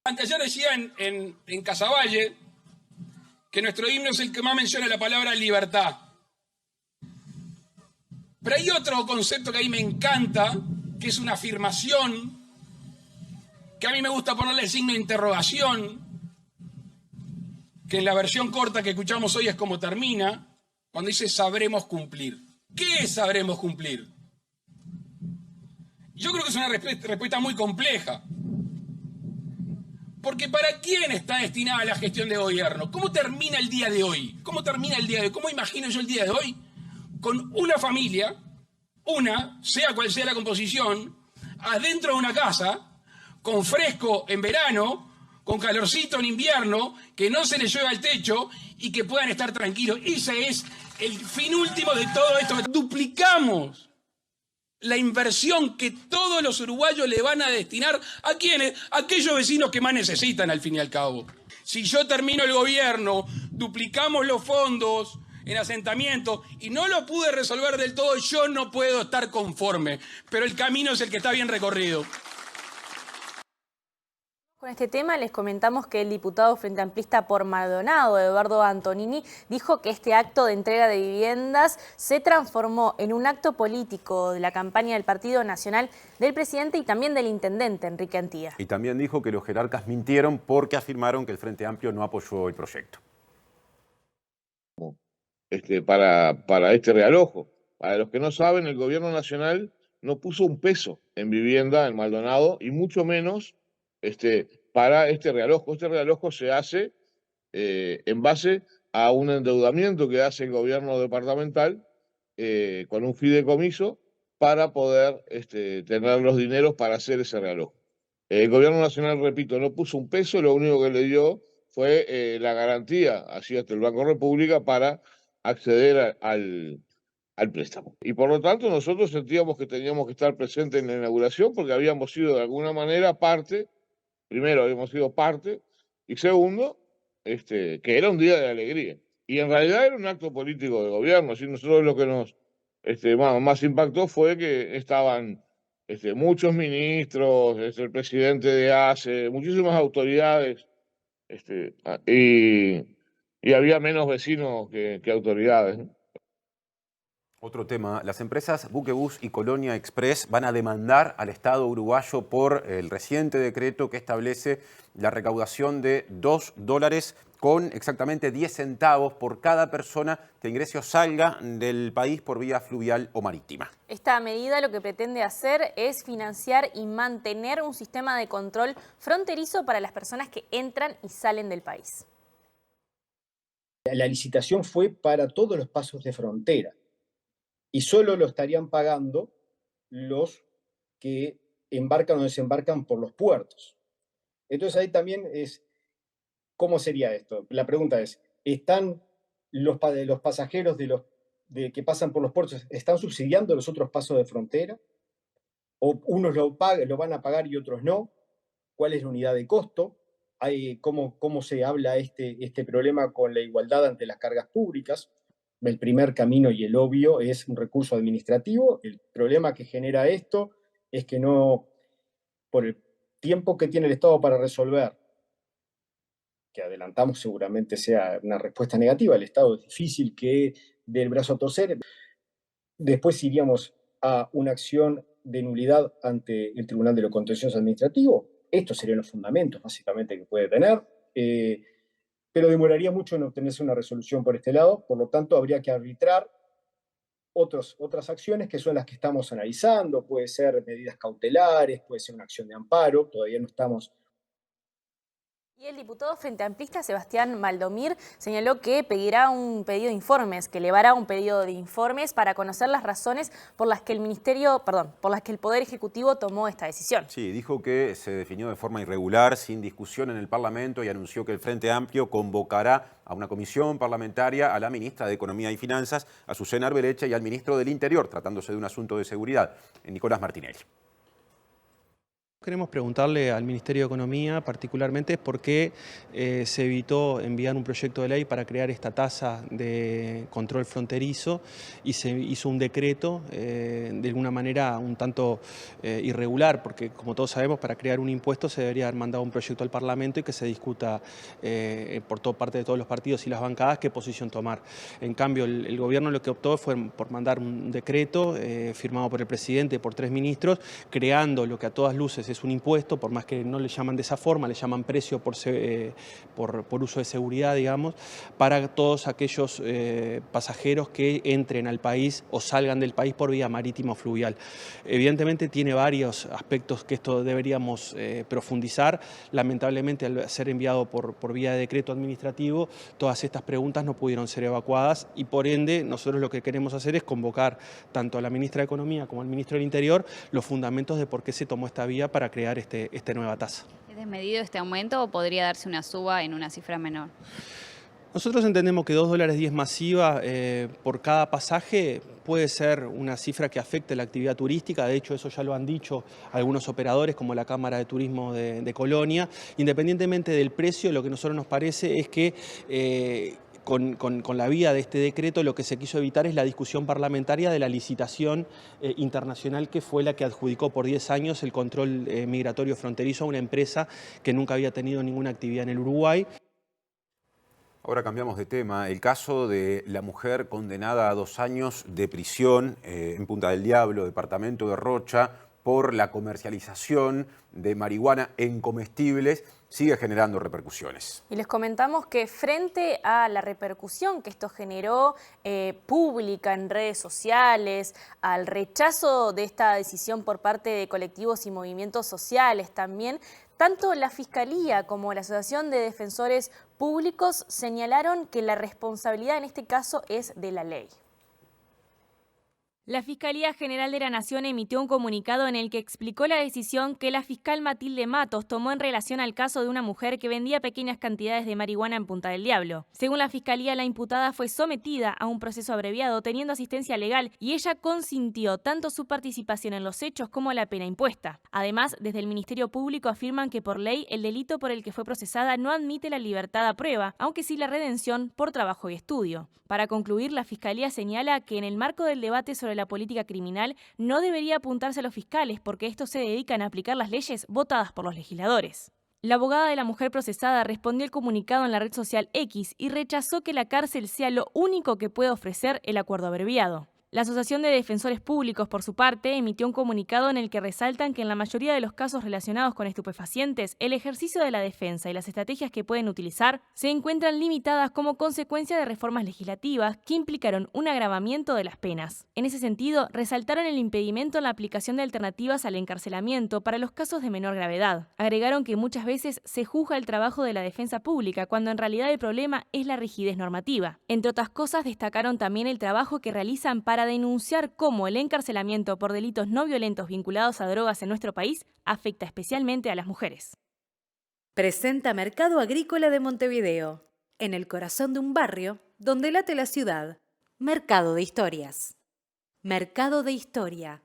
Anteayer decía en Casaballe que nuestro himno es el que más menciona la palabra libertad. Pero hay otro concepto que a mí me encanta, que es una afirmación, que a mí me gusta ponerle el signo de interrogación, que en la versión corta que escuchamos hoy es como termina, cuando dice sabremos cumplir. ¿Qué es sabremos cumplir? Yo creo que es una respuesta muy compleja. Porque ¿para quién está destinada la gestión de gobierno? ¿Cómo termina el día de hoy? ¿Cómo termina el día de hoy? ¿Cómo imagino yo el día de hoy? Con una familia, sea cual sea la composición, adentro de una casa, con fresco en verano, con calorcito en invierno, que no se les llueva el techo y que puedan estar tranquilos. Ese es el fin último de todo esto. Duplicamos la inversión que todos los uruguayos le van a destinar ¿a quiénes? A aquellos vecinos que más necesitan, al fin y al cabo. Si yo termino el gobierno, duplicamos los fondos en asentamiento y no lo pude resolver del todo, yo no puedo estar conforme. Pero el camino es el que está bien recorrido. Con este tema les comentamos que el diputado Frente Amplista por Maldonado, Eduardo Antonini, dijo que este acto de entrega de viviendas se transformó en un acto político de la campaña del Partido Nacional del presidente y también del intendente Enrique Antía. Y también dijo que los jerarcas mintieron porque afirmaron que el Frente Amplio no apoyó el proyecto. Para este realojo. Para los que no saben, el gobierno nacional no puso un peso en vivienda en Maldonado y mucho menos para este realojo. Este realojo se hace en base a un endeudamiento que hace el gobierno departamental con un fideicomiso para poder tener los dineros para hacer ese realojo. El gobierno nacional, repito, no puso un peso, lo único que le dio fue la garantía hacia el Banco República para acceder al préstamo. Y por lo tanto nosotros sentíamos que teníamos que estar presentes en la inauguración porque habíamos sido de alguna manera parte. Primero, habíamos sido parte, y segundo, que era un día de alegría. Y en realidad era un acto político de gobierno. Así nosotros lo que nos más impactó fue que estaban muchos ministros, el presidente de ACE, muchísimas autoridades, y había menos vecinos que autoridades, ¿no? Otro tema, las empresas Buquebus y Colonia Express van a demandar al Estado uruguayo por el reciente decreto que establece la recaudación de $2 con exactamente 10 centavos por cada persona que ingrese o salga del país por vía fluvial o marítima. Esta medida lo que pretende hacer es financiar y mantener un sistema de control fronterizo para las personas que entran y salen del país. La licitación fue para todos los pasos de frontera. Y solo lo estarían pagando los que embarcan o desembarcan por los puertos. Entonces ahí también es, ¿cómo sería esto? La pregunta es, ¿están los pasajeros que pasan por los puertos, están subsidiando los otros pasos de frontera? ¿O unos lo van a pagar y otros no? ¿Cuál es la unidad de costo? ¿Cómo se habla este problema con la igualdad ante las cargas públicas? El primer camino y el obvio es un recurso administrativo. El problema que genera esto es que no, por el tiempo que tiene el Estado para resolver, que adelantamos seguramente sea una respuesta negativa, el Estado es difícil que dé el brazo a torcer. Después iríamos a una acción de nulidad ante el Tribunal de lo Contencioso Administrativo. Estos serían los fundamentos, básicamente, que puede tener. Pero demoraría mucho en obtenerse una resolución por este lado, por lo tanto habría que arbitrar otras acciones que son las que estamos analizando, puede ser medidas cautelares, puede ser una acción de amparo, todavía no estamos Y el diputado Frente Amplista Sebastián Maldomir señaló que pedirá un pedido de informes, que elevará un pedido de informes para conocer las razones por las que el Poder Ejecutivo tomó esta decisión. Sí, dijo que se definió de forma irregular, sin discusión en el Parlamento, y anunció que el Frente Amplio convocará a una comisión parlamentaria a la ministra de Economía y Finanzas, Azucena Arbeleche, y al ministro del Interior, tratándose de un asunto de seguridad, Nicolás Martinelli. Queremos preguntarle al Ministerio de Economía particularmente por qué se evitó enviar un proyecto de ley para crear esta tasa de control fronterizo y se hizo un decreto de alguna manera un tanto irregular, porque como todos sabemos, para crear un impuesto se debería haber mandado un proyecto al Parlamento y que se discuta por parte de todos los partidos y las bancadas qué posición tomar. En cambio, el gobierno lo que optó fue por mandar un decreto firmado por el presidente y por 3 ministros, creando lo que a todas luces es un impuesto, por más que no le llaman de esa forma, le llaman precio por uso de seguridad, digamos, para todos aquellos pasajeros que entren al país o salgan del país por vía marítima o fluvial. Evidentemente tiene varios aspectos que esto deberíamos profundizar. Lamentablemente, al ser enviado por vía de decreto administrativo, todas estas preguntas no pudieron ser evacuadas y por ende nosotros lo que queremos hacer es convocar tanto a la ministra de Economía como al ministro del Interior los fundamentos de por qué se tomó esta vía para crear esta nueva tasa. ¿Es desmedido este aumento o podría darse una suba en una cifra menor? Nosotros entendemos que $2.10 masiva por cada pasaje puede ser una cifra que afecte la actividad turística. De hecho, eso ya lo han dicho algunos operadores como la Cámara de Turismo de Colonia. Independientemente del precio, lo que a nosotros nos parece es que con la vía de este decreto lo que se quiso evitar es la discusión parlamentaria de la licitación internacional que fue la que adjudicó por 10 años el control migratorio fronterizo a una empresa que nunca había tenido ninguna actividad en el Uruguay. Ahora cambiamos de tema. El caso de la mujer condenada a 2 años de prisión en Punta del Diablo, departamento de Rocha, por la comercialización de marihuana en comestibles, sigue generando repercusiones. Y les comentamos que frente a la repercusión que esto generó pública en redes sociales, al rechazo de esta decisión por parte de colectivos y movimientos sociales también, tanto la Fiscalía como la Asociación de Defensores Públicos señalaron que la responsabilidad en este caso es de la ley. La Fiscalía General de la Nación emitió un comunicado en el que explicó la decisión que la fiscal Matilde Matos tomó en relación al caso de una mujer que vendía pequeñas cantidades de marihuana en Punta del Diablo. Según la Fiscalía, la imputada fue sometida a un proceso abreviado teniendo asistencia legal y ella consintió tanto su participación en los hechos como la pena impuesta. Además, desde el Ministerio Público afirman que por ley el delito por el que fue procesada no admite la libertad a prueba, aunque sí la redención por trabajo y estudio. Para concluir, la Fiscalía señala que en el marco del debate sobre la política criminal no debería apuntarse a los fiscales porque estos se dedican a aplicar las leyes votadas por los legisladores. La abogada de la mujer procesada respondió al comunicado en la red social X y rechazó que la cárcel sea lo único que puede ofrecer el acuerdo abreviado. La Asociación de Defensores Públicos, por su parte, emitió un comunicado en el que resaltan que en la mayoría de los casos relacionados con estupefacientes, el ejercicio de la defensa y las estrategias que pueden utilizar se encuentran limitadas como consecuencia de reformas legislativas que implicaron un agravamiento de las penas. En ese sentido, resaltaron el impedimento en la aplicación de alternativas al encarcelamiento para los casos de menor gravedad. Agregaron que muchas veces se juzga el trabajo de la defensa pública cuando en realidad el problema es la rigidez normativa. Entre otras cosas, destacaron también el trabajo que realizan para denunciar cómo el encarcelamiento por delitos no violentos vinculados a drogas en nuestro país afecta especialmente a las mujeres. Presenta Mercado Agrícola de Montevideo, en el corazón de un barrio donde late la ciudad. Mercado de Historias. Mercado de Historia.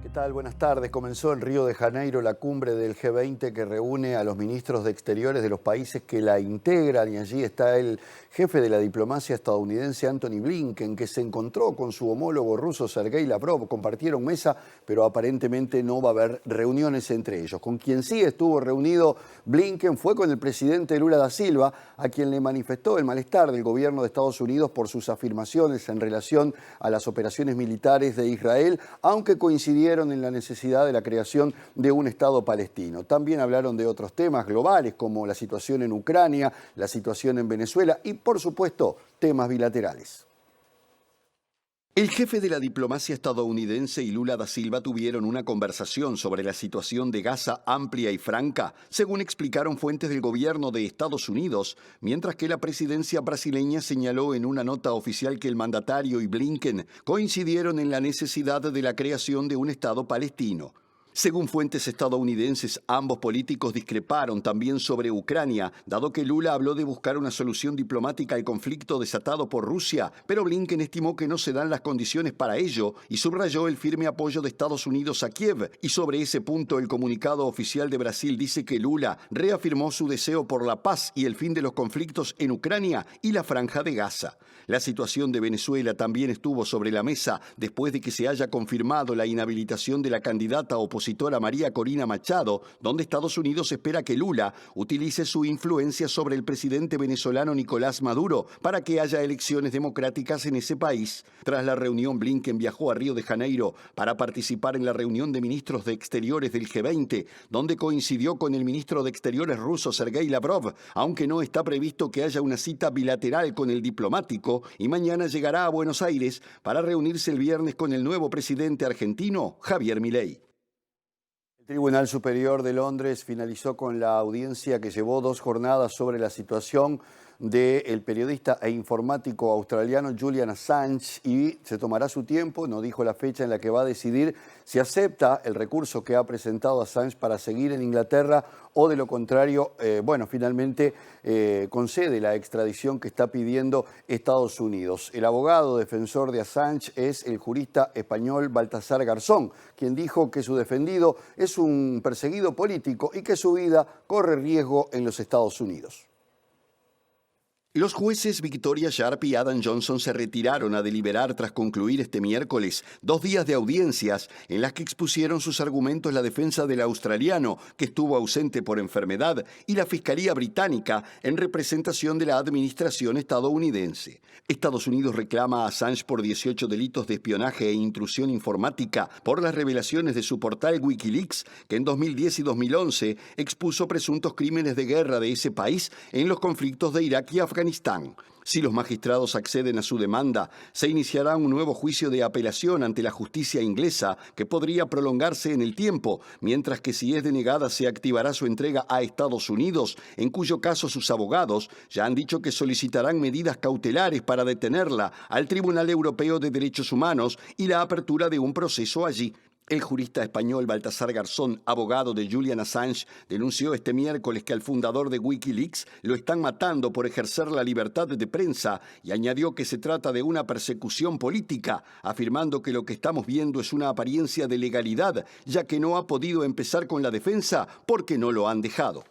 ¿Qué tal? Buenas tardes. Comenzó en Río de Janeiro la cumbre del G20 que reúne a los ministros de Exteriores de los países que la integran y allí está el jefe de la diplomacia estadounidense Antony Blinken, que se encontró con su homólogo ruso Sergei Lavrov. Compartieron mesa, pero aparentemente no va a haber reuniones entre ellos. Con quien sí estuvo reunido Blinken fue con el presidente Lula da Silva, a quien le manifestó el malestar del gobierno de Estados Unidos por sus afirmaciones en relación a las operaciones militares de Israel, aunque coincidieron en la necesidad de la creación de un Estado palestino. También hablaron de otros temas globales como la situación en Ucrania, la situación en Venezuela y, por supuesto, temas bilaterales. El jefe de la diplomacia estadounidense y Lula da Silva tuvieron una conversación sobre la situación de Gaza amplia y franca, según explicaron fuentes del gobierno de Estados Unidos, mientras que la presidencia brasileña señaló en una nota oficial que el mandatario y Blinken coincidieron en la necesidad de la creación de un Estado palestino. Según fuentes estadounidenses, ambos políticos discreparon también sobre Ucrania, dado que Lula habló de buscar una solución diplomática al conflicto desatado por Rusia, pero Blinken estimó que no se dan las condiciones para ello y subrayó el firme apoyo de Estados Unidos a Kiev. Y sobre ese punto, el comunicado oficial de Brasil dice que Lula reafirmó su deseo por la paz y el fin de los conflictos en Ucrania y la Franja de Gaza. La situación de Venezuela también estuvo sobre la mesa después de que se haya confirmado la inhabilitación de la candidata opositora María Corina Machado, donde Estados Unidos espera que Lula utilice su influencia sobre el presidente venezolano Nicolás Maduro para que haya elecciones democráticas en ese país. Tras la reunión, Blinken viajó a Río de Janeiro para participar en la reunión de ministros de Exteriores del G20, donde coincidió con el ministro de Exteriores ruso Sergei Lavrov, aunque no está previsto que haya una cita bilateral con el diplomático, y mañana llegará a Buenos Aires para reunirse el viernes con el nuevo presidente argentino, Javier Milei. El Tribunal Superior de Londres finalizó con la audiencia que llevó 2 jornadas sobre la situación del periodista e informático australiano Julian Assange, y se tomará su tiempo. No dijo la fecha en la que va a decidir si acepta el recurso que ha presentado Assange para seguir en Inglaterra o de lo contrario, finalmente concede la extradición que está pidiendo Estados Unidos. El abogado defensor de Assange es el jurista español Baltasar Garzón, quien dijo que su defendido es un perseguido político y que su vida corre riesgo en los Estados Unidos. Los jueces Victoria Sharp y Adam Johnson se retiraron a deliberar tras concluir este miércoles 2 días de audiencias en las que expusieron sus argumentos la defensa del australiano, que estuvo ausente por enfermedad, y la Fiscalía británica en representación de la administración estadounidense. Estados Unidos reclama a Assange por 18 delitos de espionaje e intrusión informática por las revelaciones de su portal Wikileaks, que en 2010 y 2011 expuso presuntos crímenes de guerra de ese país en los conflictos de Irak y Afganistán. Si los magistrados acceden a su demanda, se iniciará un nuevo juicio de apelación ante la justicia inglesa que podría prolongarse en el tiempo, mientras que si es denegada se activará su entrega a Estados Unidos, en cuyo caso sus abogados ya han dicho que solicitarán medidas cautelares para detenerla al Tribunal Europeo de Derechos Humanos y la apertura de un proceso allí. El jurista español Baltasar Garzón, abogado de Julian Assange, denunció este miércoles que al fundador de Wikileaks lo están matando por ejercer la libertad de prensa y añadió que se trata de una persecución política, afirmando que lo que estamos viendo es una apariencia de legalidad, ya que no ha podido empezar con la defensa porque no lo han dejado.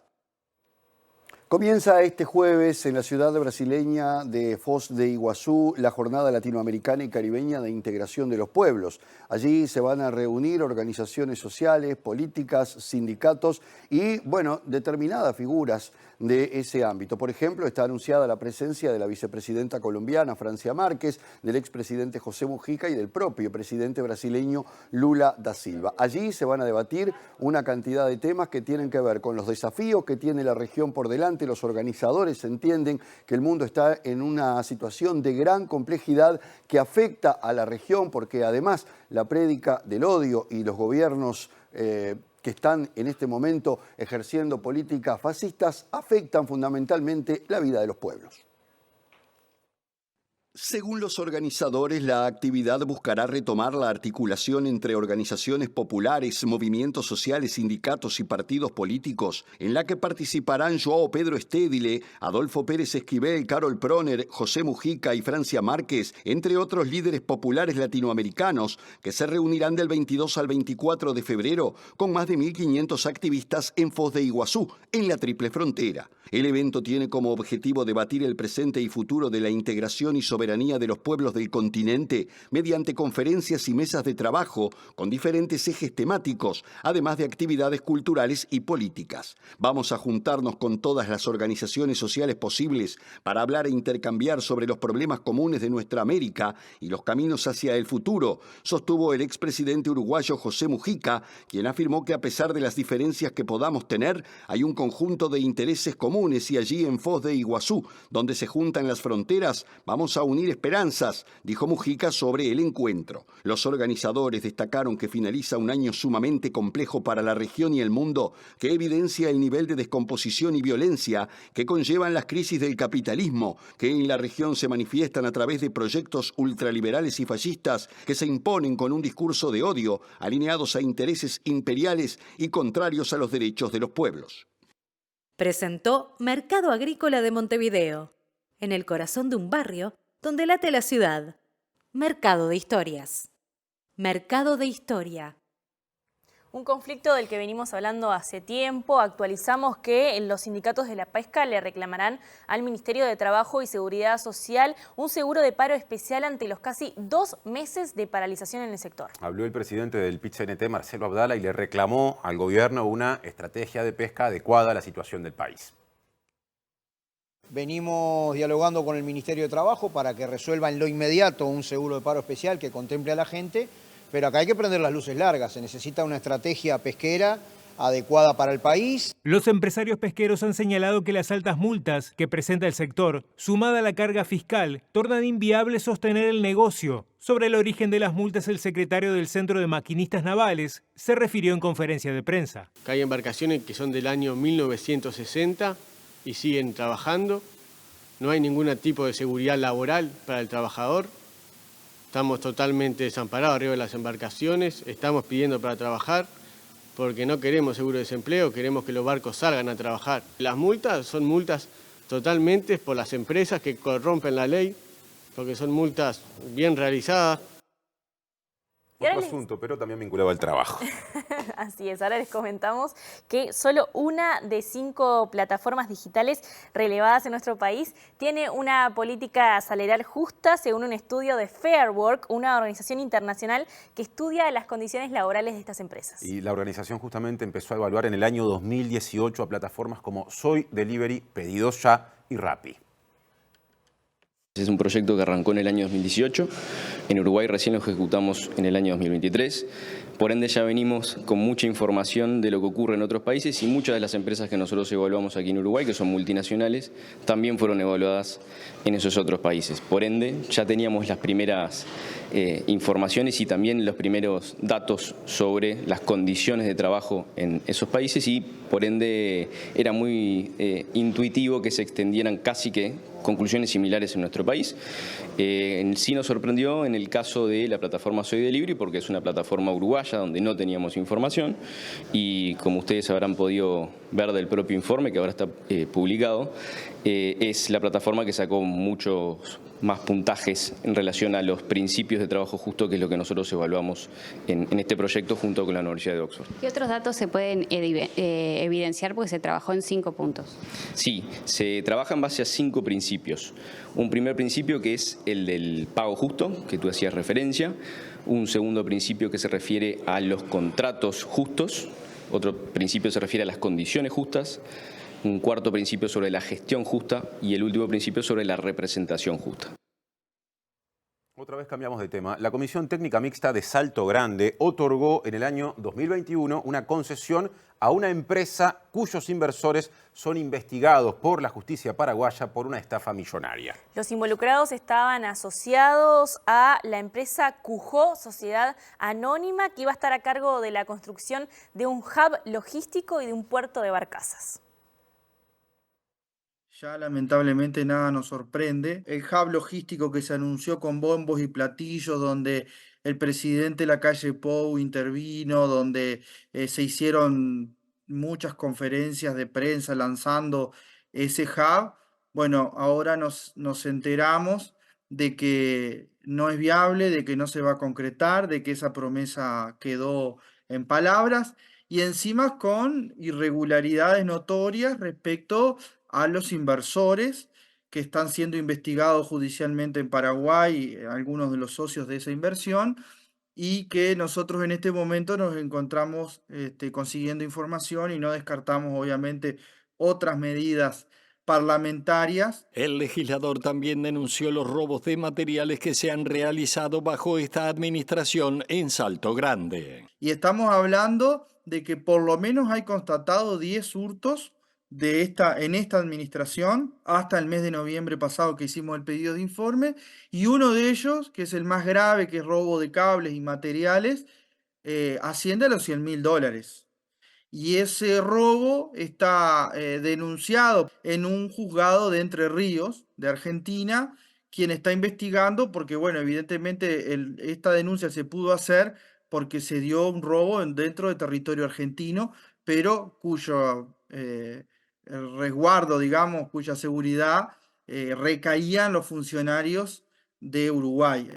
Comienza este jueves en la ciudad brasileña de Foz de Iguazú la Jornada Latinoamericana y Caribeña de Integración de los Pueblos. Allí se van a reunir organizaciones sociales, políticas, sindicatos y, determinadas figuras de ese ámbito. Por ejemplo, está anunciada la presencia de la vicepresidenta colombiana Francia Márquez, del expresidente José Mujica y del propio presidente brasileño Lula da Silva. Allí se van a debatir una cantidad de temas que tienen que ver con los desafíos que tiene la región por delante. Los organizadores entienden que el mundo está en una situación de gran complejidad que afecta a la región, porque además la prédica del odio y los gobiernos que están en este momento ejerciendo políticas fascistas afectan fundamentalmente la vida de los pueblos. Según los organizadores, la actividad buscará retomar la articulación entre organizaciones populares, movimientos sociales, sindicatos y partidos políticos, en la que participarán Joao Pedro Estédile, Adolfo Pérez Esquivel, Carol Proner, José Mujica y Francia Márquez, entre otros líderes populares latinoamericanos, que se reunirán del 22 al 24 de febrero con más de 1.500 activistas en Foz de Iguazú, en la Triple Frontera. El evento tiene como objetivo debatir el presente y futuro de la integración y soberanía de los pueblos del continente mediante conferencias y mesas de trabajo con diferentes ejes temáticos, además de actividades culturales y políticas. Vamos a juntarnos con todas las organizaciones sociales posibles para hablar e intercambiar sobre los problemas comunes de nuestra América y los caminos hacia el futuro, sostuvo el expresidente uruguayo José Mujica, quien afirmó que a pesar de las diferencias que podamos tener, hay un conjunto de intereses comunes y allí en Foz de Iguazú, donde se juntan las fronteras, vamos a unir unir esperanzas, dijo Mujica sobre el encuentro. Los organizadores destacaron que finaliza un año sumamente complejo para la región y el mundo, que evidencia el nivel de descomposición y violencia que conllevan las crisis del capitalismo, que en la región se manifiestan a través de proyectos ultraliberales y fascistas que se imponen con un discurso de odio, alineados a intereses imperiales y contrarios a los derechos de los pueblos. Presentó Mercado Agrícola de Montevideo, en el corazón de un barrio donde late la ciudad. Mercado de Historias. Mercado de Historia. Un conflicto del que venimos hablando hace tiempo. Actualizamos que los sindicatos de la pesca le reclamarán al Ministerio de Trabajo y Seguridad Social un seguro de paro especial ante los casi 2 meses de paralización en el sector. Habló el presidente del PIT-CNT, Marcelo Abdala, y le reclamó al gobierno una estrategia de pesca adecuada a la situación del país. Venimos dialogando con el Ministerio de Trabajo para que resuelva en lo inmediato un seguro de paro especial que contemple a la gente. Pero acá hay que prender las luces largas, se necesita una estrategia pesquera adecuada para el país. Los empresarios pesqueros han señalado que las altas multas que presenta el sector, sumada a la carga fiscal, tornan inviable sostener el negocio. Sobre el origen de las multas, el secretario del Centro de Maquinistas Navales se refirió en conferencia de prensa. Que hay embarcaciones que son del año 1960 y siguen trabajando. No hay ningún tipo de seguridad laboral para el trabajador. Estamos totalmente desamparados arriba de las embarcaciones, estamos pidiendo para trabajar porque no queremos seguro de desempleo, queremos que los barcos salgan a trabajar. Las multas son multas totalmente por las empresas que corrompen la ley, porque son multas bien realizadas. Otro asunto, pero también vinculado al trabajo. Así es, ahora les comentamos que solo una de 5 plataformas digitales relevadas en nuestro país tiene una política salarial justa, según un estudio de Fair Work, una organización internacional que estudia las condiciones laborales de estas empresas. Y la organización justamente empezó a evaluar en el año 2018 a plataformas como Soy Delivery, Pedidos Ya y Rappi. Es un proyecto que arrancó en el año 2018, en Uruguay recién lo ejecutamos en el año 2023, por ende ya venimos con mucha información de lo que ocurre en otros países y muchas de las empresas que nosotros evaluamos aquí en Uruguay, que son multinacionales, también fueron evaluadas en esos otros países. Por ende ya teníamos las primeras informaciones y también los primeros datos sobre las condiciones de trabajo en esos países y por ende era muy intuitivo que se extendieran casi que conclusiones similares en nuestro país. Sí nos sorprendió en el caso de la plataforma Soy Delivery porque es una plataforma uruguaya donde no teníamos información y como ustedes habrán podido ver del propio informe que ahora está publicado, es la plataforma que sacó muchos más puntajes en relación a los principios de trabajo justo, que es lo que nosotros evaluamos en este proyecto junto con la Universidad de Oxford. ¿Qué otros datos se pueden evidenciar? Porque se trabajó en 5 puntos. Sí, se trabaja en base a 5 principios. Un primer principio que es el del pago justo, que tú hacías referencia. Un segundo principio que se refiere a los contratos justos. Otro principio se refiere a las condiciones justas. Un cuarto principio sobre la gestión justa y el último principio sobre la representación justa. Otra vez cambiamos de tema. La Comisión Técnica Mixta de Salto Grande otorgó en el año 2021 una concesión a una empresa cuyos inversores son investigados por la justicia paraguaya por una estafa millonaria. Los involucrados estaban asociados a la empresa Cujó, sociedad anónima, que iba a estar a cargo de la construcción de un hub logístico y de un puerto de barcazas. Ya lamentablemente nada nos sorprende. El hub logístico que se anunció con bombos y platillos, donde el presidente Lacalle Pou intervino, donde se hicieron muchas conferencias de prensa lanzando ese hub. Bueno, ahora nos enteramos de que no es viable, de que no se va a concretar, de que esa promesa quedó en palabras y encima con irregularidades notorias respecto a los inversores que están siendo investigados judicialmente en Paraguay, algunos de los socios de esa inversión, y que nosotros en este momento nos encontramos consiguiendo información y no descartamos obviamente otras medidas parlamentarias. El legislador también denunció los robos de materiales que se han realizado bajo esta administración en Salto Grande. Y estamos hablando de que por lo menos hay constatado 10 hurtos en esta administración hasta el mes de noviembre pasado que hicimos el pedido de informe, y uno de ellos, que es el más grave, que es robo de cables y materiales, asciende a los $100.000. Y ese robo está denunciado en un juzgado de Entre Ríos, de Argentina, quien está investigando porque, bueno, evidentemente esta denuncia se pudo hacer porque se dio un robo dentro de territorio argentino, pero cuyo resguardo, digamos, cuya seguridad recaía en los funcionarios de Uruguay.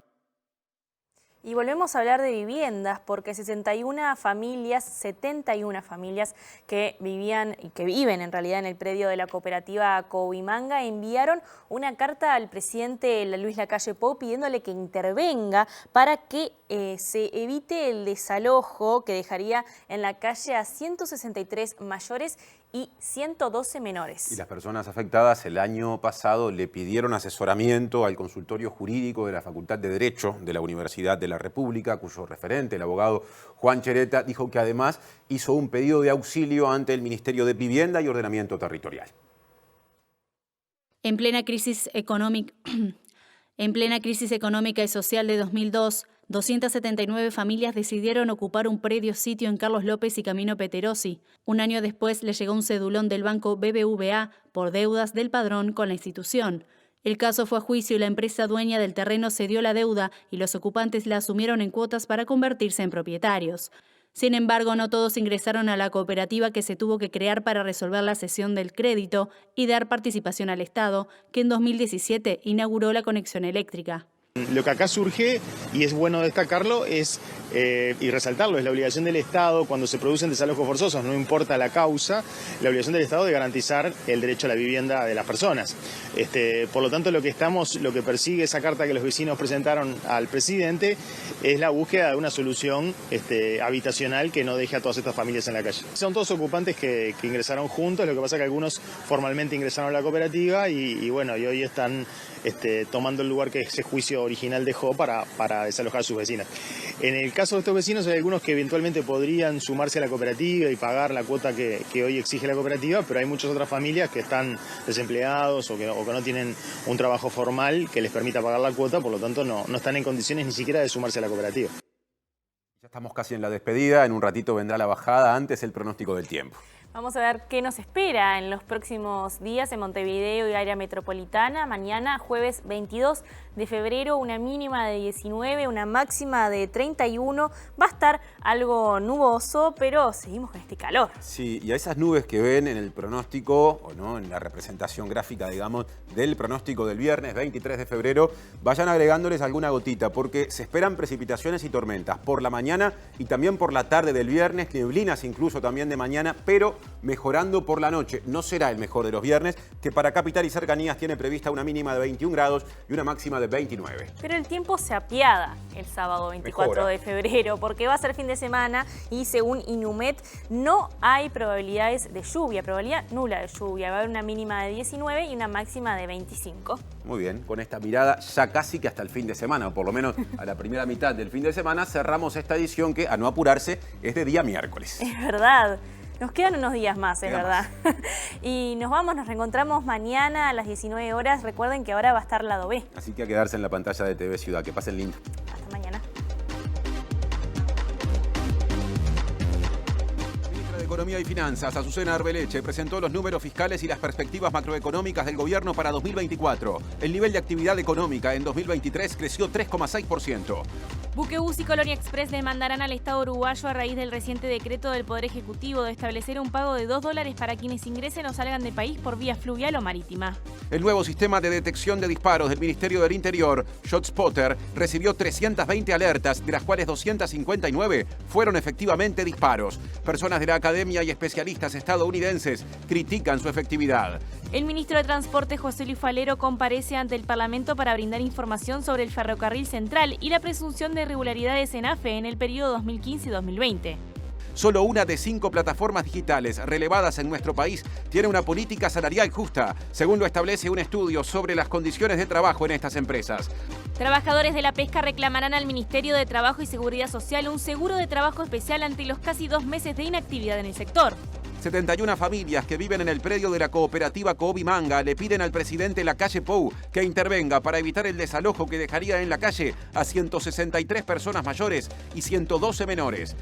Y volvemos a hablar de viviendas porque 71 familias que vivían y que viven en realidad en el predio de la cooperativa Cobimanga enviaron una carta al presidente Luis Lacalle Pou pidiéndole que intervenga para que se evite el desalojo que dejaría en la calle a 163 mayores y 112 menores. Y las personas afectadas el año pasado le pidieron asesoramiento al consultorio jurídico de la Facultad de Derecho de la Universidad de la República, cuyo referente, el abogado Juan Chereta, dijo que además hizo un pedido de auxilio ante el Ministerio de Vivienda y Ordenamiento Territorial. En plena crisis económica y social de 2002, 279 familias decidieron ocupar un predio sitio en Carlos López y Camino Peterossi. Un año después le llegó un cedulón del banco BBVA por deudas del padrón con la institución. El caso fue a juicio y la empresa dueña del terreno cedió la deuda y los ocupantes la asumieron en cuotas para convertirse en propietarios. Sin embargo, no todos ingresaron a la cooperativa que se tuvo que crear para resolver la cesión del crédito y dar participación al Estado, que en 2017 inauguró la conexión eléctrica. Lo que acá surge, y es bueno destacarlo, y resaltarlo, es la obligación del Estado cuando se producen desalojos forzosos, no importa la causa, la obligación del Estado de garantizar el derecho a la vivienda de las personas. Por lo tanto, lo que persigue esa carta que los vecinos presentaron al presidente es la búsqueda de una solución habitacional que no deje a todas estas familias en la calle. Son todos ocupantes que ingresaron juntos, lo que pasa es que algunos formalmente ingresaron a la cooperativa y hoy están tomando el lugar que ese juicio original dejó para desalojar a sus vecinos. En el caso de estos vecinos hay algunos que eventualmente podrían sumarse a la cooperativa y pagar la cuota que hoy exige la cooperativa, pero hay muchas otras familias que están desempleados o que no tienen un trabajo formal que les permita pagar la cuota, por lo tanto no están en condiciones ni siquiera de sumarse a la cooperativa. Ya estamos casi en la despedida, en un ratito vendrá la bajada, antes el pronóstico del tiempo. Vamos a ver qué nos espera en los próximos días en Montevideo y área metropolitana. Mañana, jueves 22 de febrero, una mínima de 19, una máxima de 31. Va a estar algo nuboso, pero seguimos con este calor. Sí, y a esas nubes que ven en el pronóstico, o no, en la representación gráfica, digamos, del pronóstico del viernes 23 de febrero, vayan agregándoles alguna gotita, porque se esperan precipitaciones y tormentas por la mañana y también por la tarde del viernes, neblinas incluso también de mañana, pero mejorando por la noche. No será el mejor de los viernes, que para capital y cercanías tiene prevista una mínima de 21 grados y una máxima de 29. Pero el tiempo se apiada el sábado 24 de febrero, porque va a ser fin de semana y según Inumet no hay probabilidades de lluvia, probabilidad nula de lluvia. Va a haber una mínima de 19 y una máxima de 25. Muy bien, con esta mirada ya casi que hasta el fin de semana, o por lo menos a la primera mitad del fin de semana, cerramos esta edición que, a no apurarse, es de día miércoles. Es verdad. Nos quedan unos días más, es verdad. Y nos reencontramos mañana a las 19 horas. Recuerden que ahora va a estar Lado B. Así que a quedarse en la pantalla de TV Ciudad. Que pasen lindo. Hasta mañana. de Economía y Finanzas, Azucena Arbeleche, presentó los números fiscales y las perspectivas macroeconómicas del gobierno para 2024. El nivel de actividad económica en 2023 creció 3,6%. Buquebus y Colonia Express demandarán al Estado uruguayo a raíz del reciente decreto del Poder Ejecutivo de establecer un pago de $2 para quienes ingresen o salgan del país por vía fluvial o marítima. El nuevo sistema de detección de disparos del Ministerio del Interior, ShotSpotter, recibió 320 alertas, de las cuales 259 fueron efectivamente disparos. Personas de la academia y especialistas estadounidenses critican su efectividad. El ministro de Transporte, José Luis Falero, comparece ante el Parlamento para brindar información sobre el ferrocarril central y la presunción de irregularidades en AFE en el periodo 2015 y 2020. Solo una de 5 plataformas digitales relevadas en nuestro país tiene una política salarial justa, según lo establece un estudio sobre las condiciones de trabajo en estas empresas. Trabajadores de la pesca reclamarán al Ministerio de Trabajo y Seguridad Social un seguro de trabajo especial ante los casi 2 meses de inactividad en el sector. 71 familias que viven en el predio de la cooperativa Coobimanga le piden al presidente Lacalle Pou que intervenga para evitar el desalojo que dejaría en la calle a 163 personas mayores y 112 menores.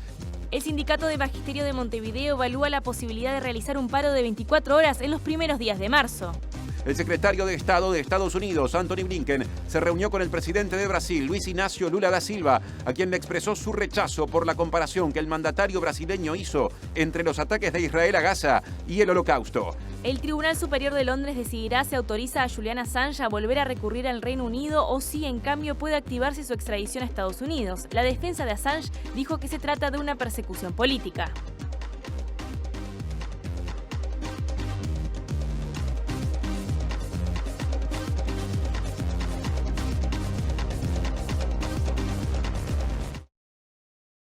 El Sindicato de Magisterio de Montevideo evalúa la posibilidad de realizar un paro de 24 horas en los primeros días de marzo. El secretario de Estado de Estados Unidos, Anthony Blinken, se reunió con el presidente de Brasil, Luis Ignacio Lula da Silva, a quien le expresó su rechazo por la comparación que el mandatario brasileño hizo entre los ataques de Israel a Gaza y el Holocausto. El Tribunal Superior de Londres decidirá si autoriza a Julian Assange a volver a recurrir al Reino Unido o si, en cambio, puede activarse su extradición a Estados Unidos. La defensa de Assange dijo que se trata de una persecución política.